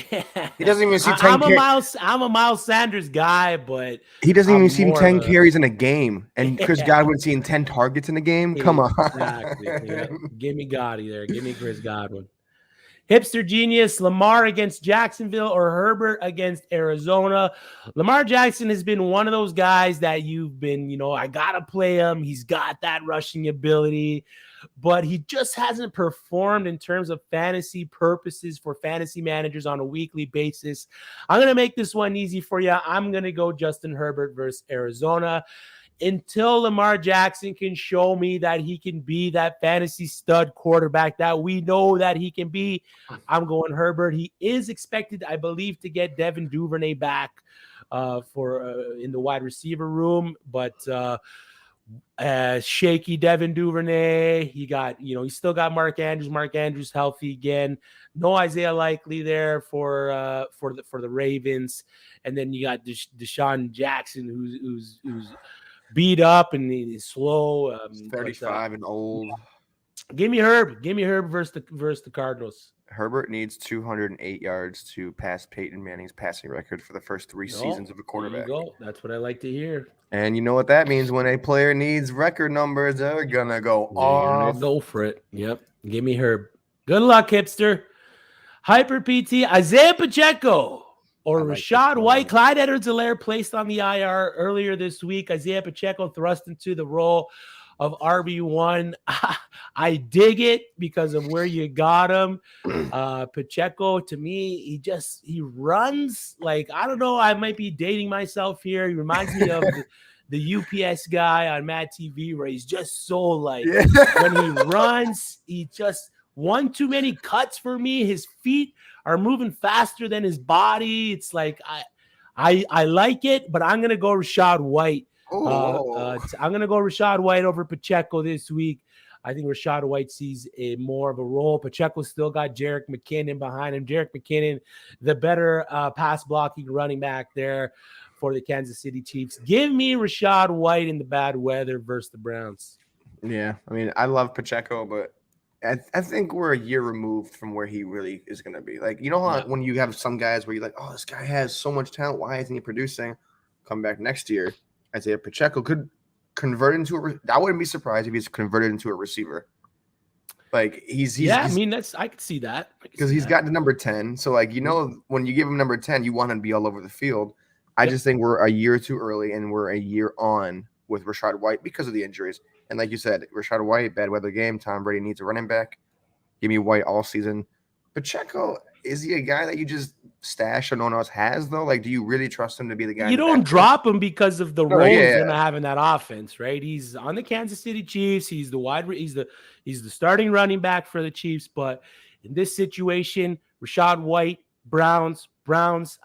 doesn't even see 10 I'm a Miles Sanders guy, but he doesn't even see 10 carries in a game. And Chris Godwin seeing 10 targets in a game? Come on. Exactly. Give me Gotti there. Give me Chris Godwin. Hipster genius, Lamar against Jacksonville or Herbert against Arizona. Lamar Jackson has been one of those guys that you've been, I got to play him. He's got that rushing ability. but he just hasn't performed in terms of fantasy purposes for fantasy managers on a weekly basis. I'm going to make this one easy for you. I'm going to go Justin Herbert versus Arizona. Until Lamar Jackson can show me that he can be that fantasy stud quarterback that we know that he can be, I'm going Herbert. He is expected, I believe, to get Devin Duvernay back for in the wide receiver room, but shaky Devin Duvernay. He still got Mark Andrews. Mark Andrews healthy again. No Isaiah Likely there for the Ravens, and then you got Deshaun Jackson, who's beat up and he's slow. 35 and old. Give me Herb. Give me Herb versus the Cardinals. Herbert needs 208 yards to pass Peyton Manning's passing record for the first 3 seasons of a quarterback. There you go. That's what I like to hear. And you know what that means? When a player needs record numbers, they're gonna go off. Go for it. Yep. Give me Herb. Good luck, hipster. Hyper PT, Isaiah Pacheco or Rashad White. Clyde Edwards-Helaire placed on the IR earlier this week. Isaiah Pacheco thrust into the role of RB1. I dig it because of where you got him. Pacheco, to me, he runs like, I don't know, I might be dating myself here. He reminds me of the UPS guy on Mad TV, where he's just so like, when he runs, he just one too many cuts for me. His feet are moving faster than his body. It's like, I like it, but I'm going to go Rashad White. I'm going to go Rashad White over Pacheco this week. I think Rashad White sees more of a role. Pacheco still got Jerick McKinnon behind him. Jerick McKinnon, the better pass blocking running back there for the Kansas City Chiefs. Give me Rashad White in the bad weather versus the Browns. Yeah, I mean, I love Pacheco, but I think we're a year removed from where he really is going to be. Like, you know how when you have some guys where you're like, oh, this guy has so much talent. Why isn't he producing? Come back next year. Isaiah Pacheco could convert into I wouldn't be surprised if he's converted into a receiver. Like I could see that because he's got the number 10. So like, when you give him number 10, you want him to be all over the field. I just think we're a year too early and we're a year on with Rashad White because of the injuries. And like you said, Rashad White, bad weather game. Tom Brady needs a running back. Give me White all season. Pacheco, is he a guy that you just stash or no one else has, though? Like, do you really trust him to be the guy? You don't drop him because of the role he's going to have in that offense, right? He's on the Kansas City Chiefs. He's the starting running back for the Chiefs. But in this situation, Rashad White, Browns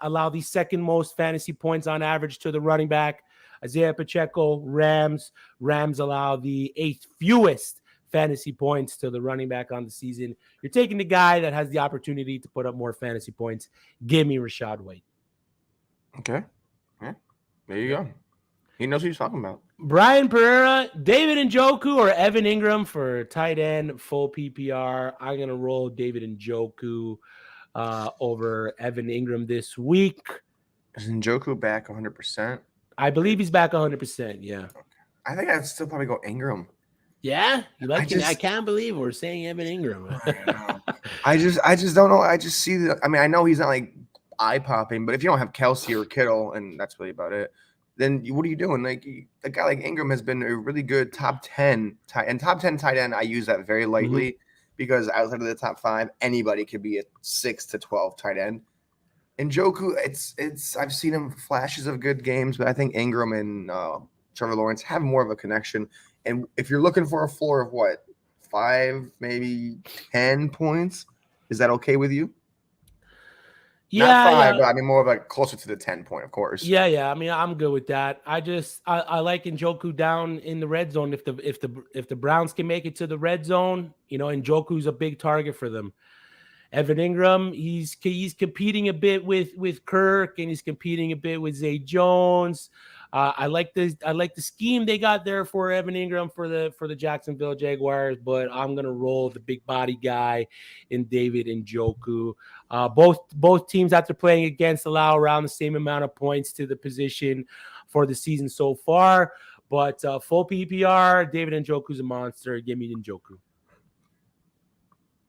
allow the second most fantasy points on average to the running back. Isaiah Pacheco, Rams allow the 8th fewest fantasy points to the running back on the season. You're taking the guy that has the opportunity to put up more fantasy points. Give me Rashad White. Okay. Yeah. There you go. He knows what he's talking about. Brian Pereira, David Njoku, or Evan Ingram for tight end, full PPR. I'm going to roll David Njoku over Evan Ingram this week. Is Njoku back 100%? I believe he's back 100%. Yeah. Okay. I think I'd still probably go Ingram. Yeah, I can't believe we're saying Evan Ingram. I just don't know. I just see that. I mean, I know he's not like eye popping, but if you don't have Kelsey or Kittle, and that's really about it, then what are you doing? Like a guy like Ingram has been a really good top 10 tight end. I use that very lightly because outside of the top 5, anybody could be a 6 to 12 tight end. And Njoku, it's I've seen him flashes of good games, but I think Ingram and Trevor Lawrence have more of a connection. And if you're looking for a floor of 5, maybe 10 points, is that okay with you? Yeah, not 5, but I mean more of like closer to the 10 point, of course. Yeah. I mean, I'm good with that. I like Njoku down in the red zone. If the Browns can make it to the red zone, Njoku's a big target for them. Evan Ingram, he's competing a bit with Kirk, and he's competing a bit with Zay Jones. I like the scheme they got there for Evan Ingram for the Jacksonville Jaguars, but I'm gonna roll the big body guy in David Njoku. Both teams after playing against allow around the same amount of points to the position for the season so far. But full PPR, David Njoku's a monster. Give me Njoku.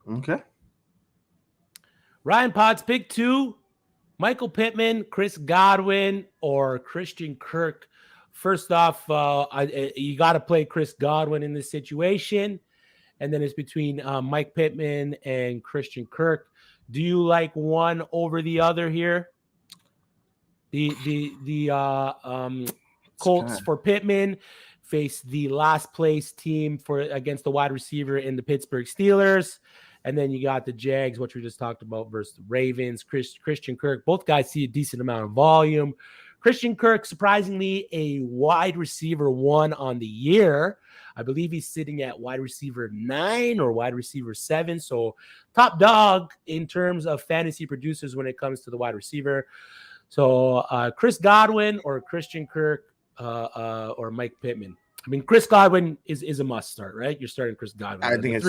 Okay. Ryan Potts, pick 2. Michael Pittman, Chris Godwin, or Christian Kirk. First off, you got to play Chris Godwin in this situation. and then it's between Mike Pittman and Christian Kirk. Do you like one over the other here? The Colts for Pittman face the last place team against the wide receiver in the Pittsburgh Steelers. And then you got the Jags, what we just talked about, versus the Ravens. Christian Kirk, both guys see a decent amount of volume. Christian Kirk, surprisingly, a wide receiver 1 on the year. I believe he's sitting at wide receiver 9 or wide receiver 7. So top dog in terms of fantasy producers when it comes to the wide receiver. So Chris Godwin or Christian Kirk or Mike Pittman. I mean, Chris Godwin is a must start, right? You're starting Chris Godwin. I think it's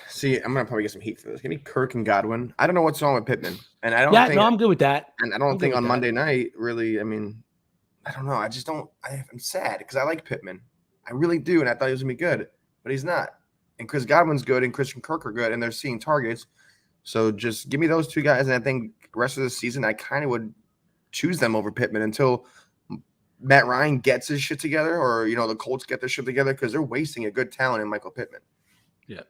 see. I'm gonna probably get some heat for this. Give me Kirk and Godwin. I don't know what's wrong with Pittman, and I don't. Yeah, no, I'm good with that. And I don't think on Monday night, really. I mean, I don't know. I just don't. I'm sad because I like Pittman. I really do, and I thought he was gonna be good, but he's not. And Chris Godwin's good, and Christian Kirk are good, and they're seeing targets. So just give me those two guys, and I think the rest of the season, I kind of would choose them over Pittman until Matt Ryan gets his shit together, or the Colts get their shit together, because they're wasting a good talent in Michael Pittman. Yeah.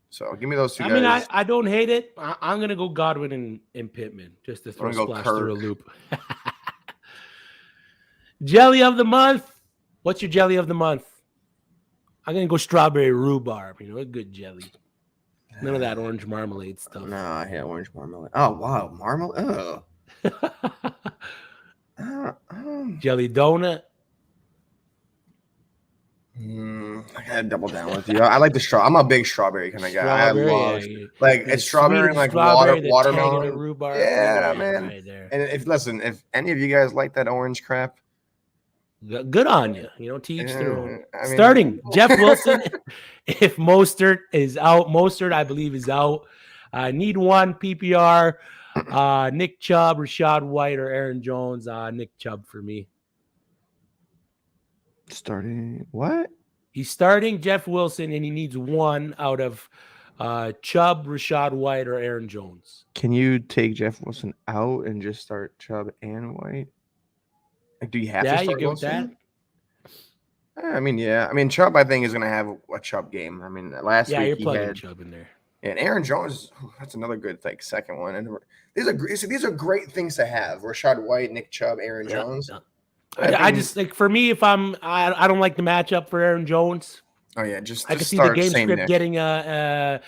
So give me those two guys. I mean, I don't hate it. I'm gonna go Godwin and Pittman just to throw Splash through a loop. Jelly of the month. What's your jelly of the month? I'm gonna go strawberry rhubarb. A good jelly. None of that orange marmalade stuff. No, I hate orange marmalade. Oh wow, marmalade. Jelly donut. I gotta double down with you. I like the straw. I'm a big strawberry kind of guy. I love it's strawberry and like watermelon. Rhubarb. Yeah, man. Right there. And if any of you guys like that orange crap, good on you. To each their own. Starting Jeff Wilson. If Mostert is out, Mostert I believe is out. Need one PPR. Nick Chubb, Rashad White, or Aaron Jones. Nick Chubb for me. Starting what? He's starting Jeff Wilson, and he needs one out of Chubb, Rashad White, or Aaron Jones. Can you take Jeff Wilson out and just start Chubb and White? Like, do you have to start you go Wilson? with that? I mean, Chubb, I think, is going to have a Chubb game. I mean, last week you're he plugging had Chubb in there. And Aaron Jones, that's another good second one. And these are great things to have. Rashad White, Nick Chubb, Aaron Jones. Yeah. I just like, for me, if I don't like the matchup for Aaron Jones. Oh yeah, I can see the game script getting out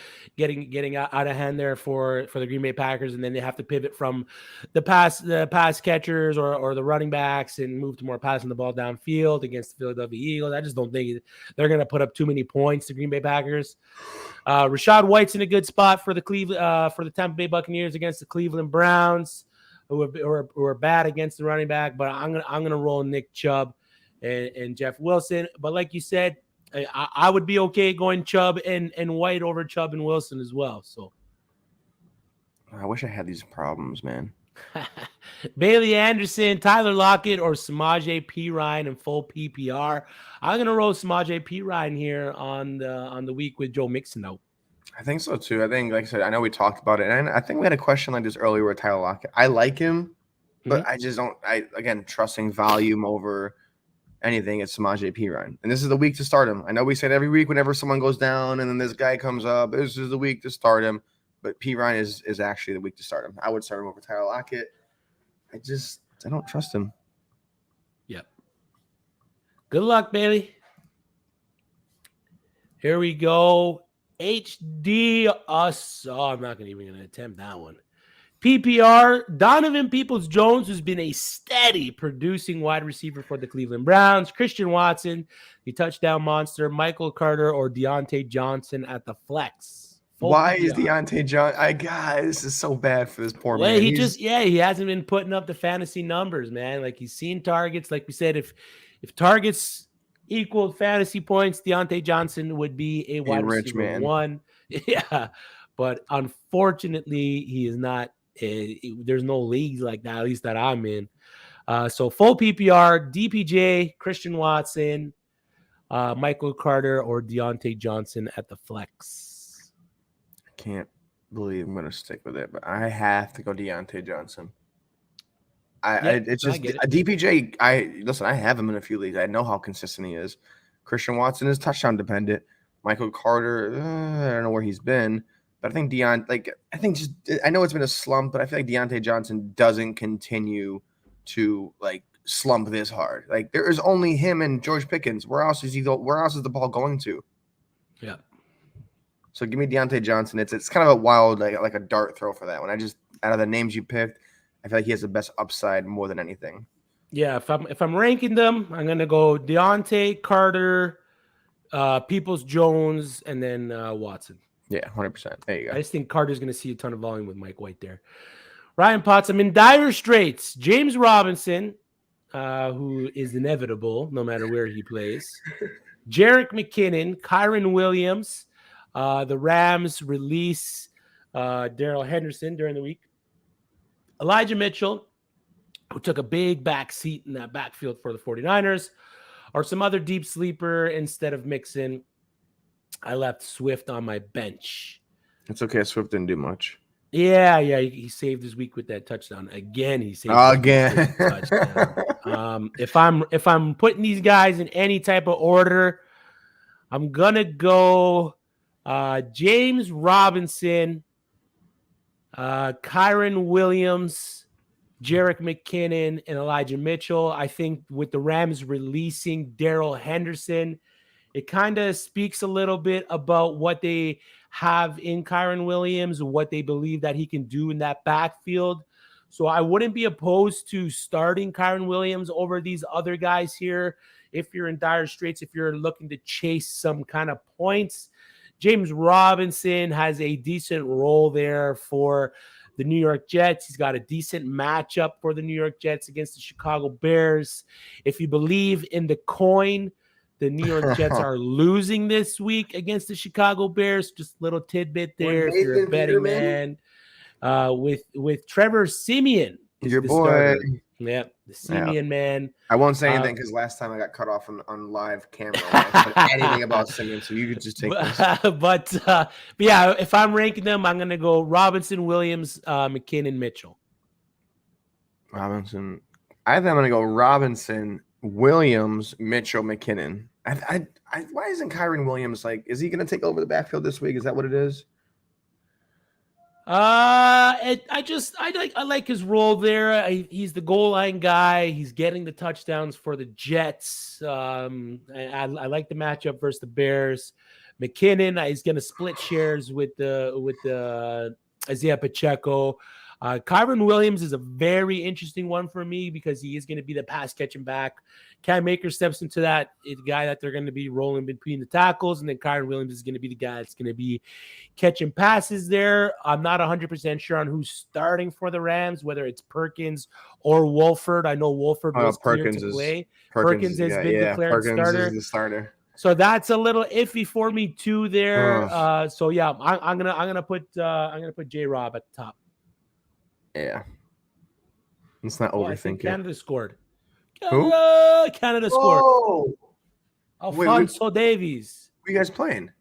of hand there for the Green Bay Packers, and then they have to pivot from the pass catchers or the running backs and move to more passing the ball downfield against the Philadelphia Eagles. I just don't think they're going to put up too many points to Green Bay Packers. Rashad White's in a good spot for the Tampa Bay Buccaneers against the Cleveland Browns, who are bad against the running back. But I'm gonna roll Nick Chubb and Jeff Wilson. But like you said, I would be okay going Chubb and White over Chubb and Wilson as well. So I wish I had these problems, man. Bailey Anderson, Tyler Lockett, or Samaje Perine in full PPR. I'm gonna roll Samaje Perine here on the week with Joe Mixon out. I think so too. I think, like I said, I know we talked about it, and I think we had a question like this earlier with Tyler Lockett. I like him, but I just don't. Again, trusting volume over anything, it's Samaje Perine. And this is the week to start him. I know we said every week whenever someone goes down and then this guy comes up, this is the week to start him. But Perine is actually the week to start him. I would start him over Tyler Lockett. I don't trust him. Yep. Good luck, Bailey. Here we go. HD us. Oh, I'm not even going to attempt that one. PPR, Donovan Peoples-Jones, who's been a steady producing wide receiver for the Cleveland Browns. Christian Watson, the touchdown monster. Michael Carter or Deontay Johnson at the flex. Why is Deontay Johnson? This is so bad for this poor man. He hasn't been putting up the fantasy numbers, man. Like, he's seen targets. Like we said, if targets equaled fantasy points, Deontay Johnson would be a wide receiver man. 1. Yeah, but unfortunately, he is not. There's no leagues like that, at least that I'm in. So full PPR, DPJ, Christian Watson, Michael Carter, or Deontay Johnson at the flex. I can't believe I'm going to stick with it, but I have to go Deontay Johnson. It's just a DPJ. I have him in a few leagues. I know how consistent he is. Christian Watson is touchdown dependent. Michael Carter, I don't know where he's been, but I think I know it's been a slump, but I feel like Deontay Johnson doesn't continue to like slump this hard. Like there is only him and George Pickens. Where else is the ball going to? Yeah. So give me Deontay Johnson. It's kind of a wild like a dart throw for that one. Out of the names you picked, I feel like he has the best upside more than anything. Yeah, if I'm ranking them, I'm gonna go Deontay, Carter, Peoples-Jones, and then Watson. Yeah, 100%. There you go. I just think Carter's gonna see a ton of volume with Mike White there. Ryan Potts, I'm in dire straits. James Robinson, who is inevitable no matter where he plays. Jerick McKinnon, Kyron Williams. The Rams release Darrell Henderson during the week. Elijah Mitchell, who took a big back seat in that backfield for the 49ers, or some other deep sleeper instead of Mixon. I left Swift on my bench. It's okay. Swift didn't do much. Yeah, he saved his week with that touchdown. Again, he saved his week with the touchdown. If I'm putting these guys in any type of order, I'm gonna go James Robinson, Kyron Williams, Jerick McKinnon, and Elijah Mitchell. I think with the Rams releasing Darrell Henderson, it kind of speaks a little bit about what they have in Kyron Williams, what they believe that he can do in that backfield. So I wouldn't be opposed to starting Kyron Williams over these other guys here if you're in dire straits, if you're looking to chase some kind of points. James Robinson has a decent role there for the New York Jets. He's got a decent matchup for the New York Jets against the Chicago Bears. If you believe in the coin, the New York Jets are losing this week against the Chicago Bears. Just a little tidbit there. If you're a betting man, with Trevor Siemian, your boy. Starter. Yeah, the Siemian man. I won't say anything because last time I got cut off on live camera. I said anything about Siemian, so you could just take this. But yeah, if I'm ranking them, I'm gonna go Robinson, Williams, McKinnon, Mitchell. Robinson. I think I'm gonna go Robinson, Williams, Mitchell, McKinnon. Why isn't Kyron Williams is he going to take over the backfield this week? Is that what it is? I like his role there. He's the goal line guy. He's getting the touchdowns for the Jets. I like the matchup versus the Bears. McKinnon, he's going to split shares with the Isaiah Pacheco. Kyron Williams is a very interesting one for me because he is going to be the pass catching back. Cam Akers steps into that guy that they're going to be rolling between the tackles, and then Kyron Williams is going to be the guy that's going to be catching passes there. I'm not 100% sure on who's starting for the Rams, whether it's Perkins or Wolford. I know Wolford was cleared to play. Perkins has been declared Perkins starter. Is the starter. So that's a little iffy for me too there. So yeah, I'm gonna put J Rob at the top. Yeah. Let's not overthink it. Canada scored. Who? Canada scored. Alfonso Davies. Who are you guys playing?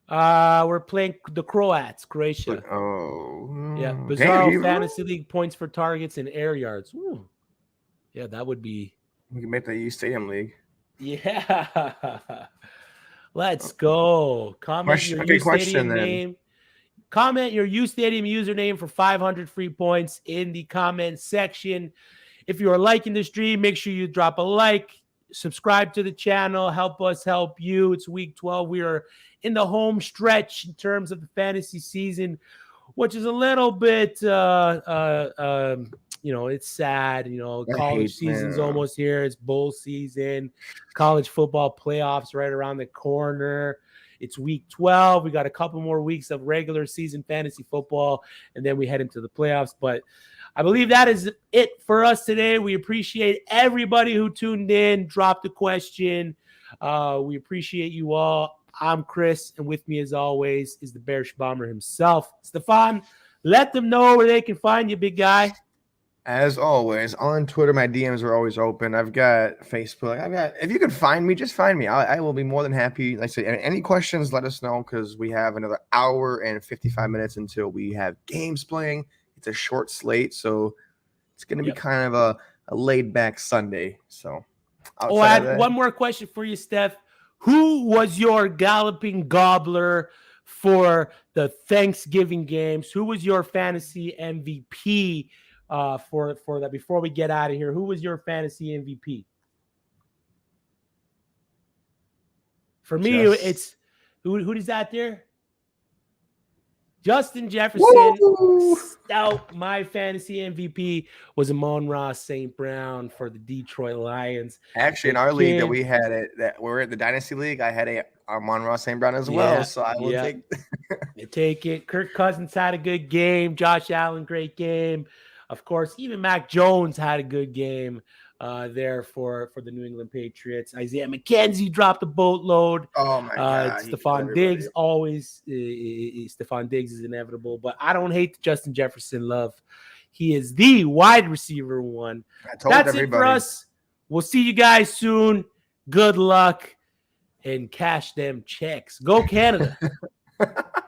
We're playing the Croats, Croatia. Yeah. Bizarro Fantasy League points for targets and air yards. Ooh. Yeah, that would be. We can make the uSTADIUM League. Yeah. Let's go. Comment your uSTADIUM name. Comment your uSTADIUM username for 500 free points in the comment section. If you are liking the stream, make sure you drop a like, subscribe to the channel, help us help you. It's week 12. We are in the home stretch in terms of the fantasy season, which is a little bit, it's sad. College season's almost here. It's bowl season. College football playoffs right around the corner. It's week 12. We got a couple more weeks of regular season fantasy football, and then we head into the playoffs. But I believe that is it for us today. We appreciate everybody who tuned in, dropped a question. We appreciate you all. I'm Chris, and with me, as always, is the Bearish Bomber himself. Stefan, let them know where they can find you, big guy. As always, on Twitter, my DMs are always open. I've got Facebook. If you can find me, just find me. I will be more than happy. Like I said, any questions, let us know because we have another hour and 55 minutes until we have games playing. It's a short slate, so it's going to be kind of a laid-back Sunday. So I'll add one more question for you, Steph. Who was your galloping gobbler for the Thanksgiving games? Who was your fantasy MVP for that? Before we get out of here, who was your fantasy MVP? For me, it's who is that there? Justin Jefferson. Woo! Stout. My fantasy MVP was Amon-Ra St. Brown for the Detroit Lions. Actually, in our league that we had it, that we're in the Dynasty League, I had a Amon-Ra St. Brown as well. So I will take it. Kirk Cousins had a good game. Josh Allen, great game. Of course, even Mac Jones had a good game there for the New England Patriots. Isaiah McKenzie dropped a boatload. Oh my God! Stephon Diggs always. Stephon Diggs is inevitable, but I don't hate the Justin Jefferson love. He is the wide receiver one. That's it for us. We'll see you guys soon. Good luck and cash them checks. Go Canada.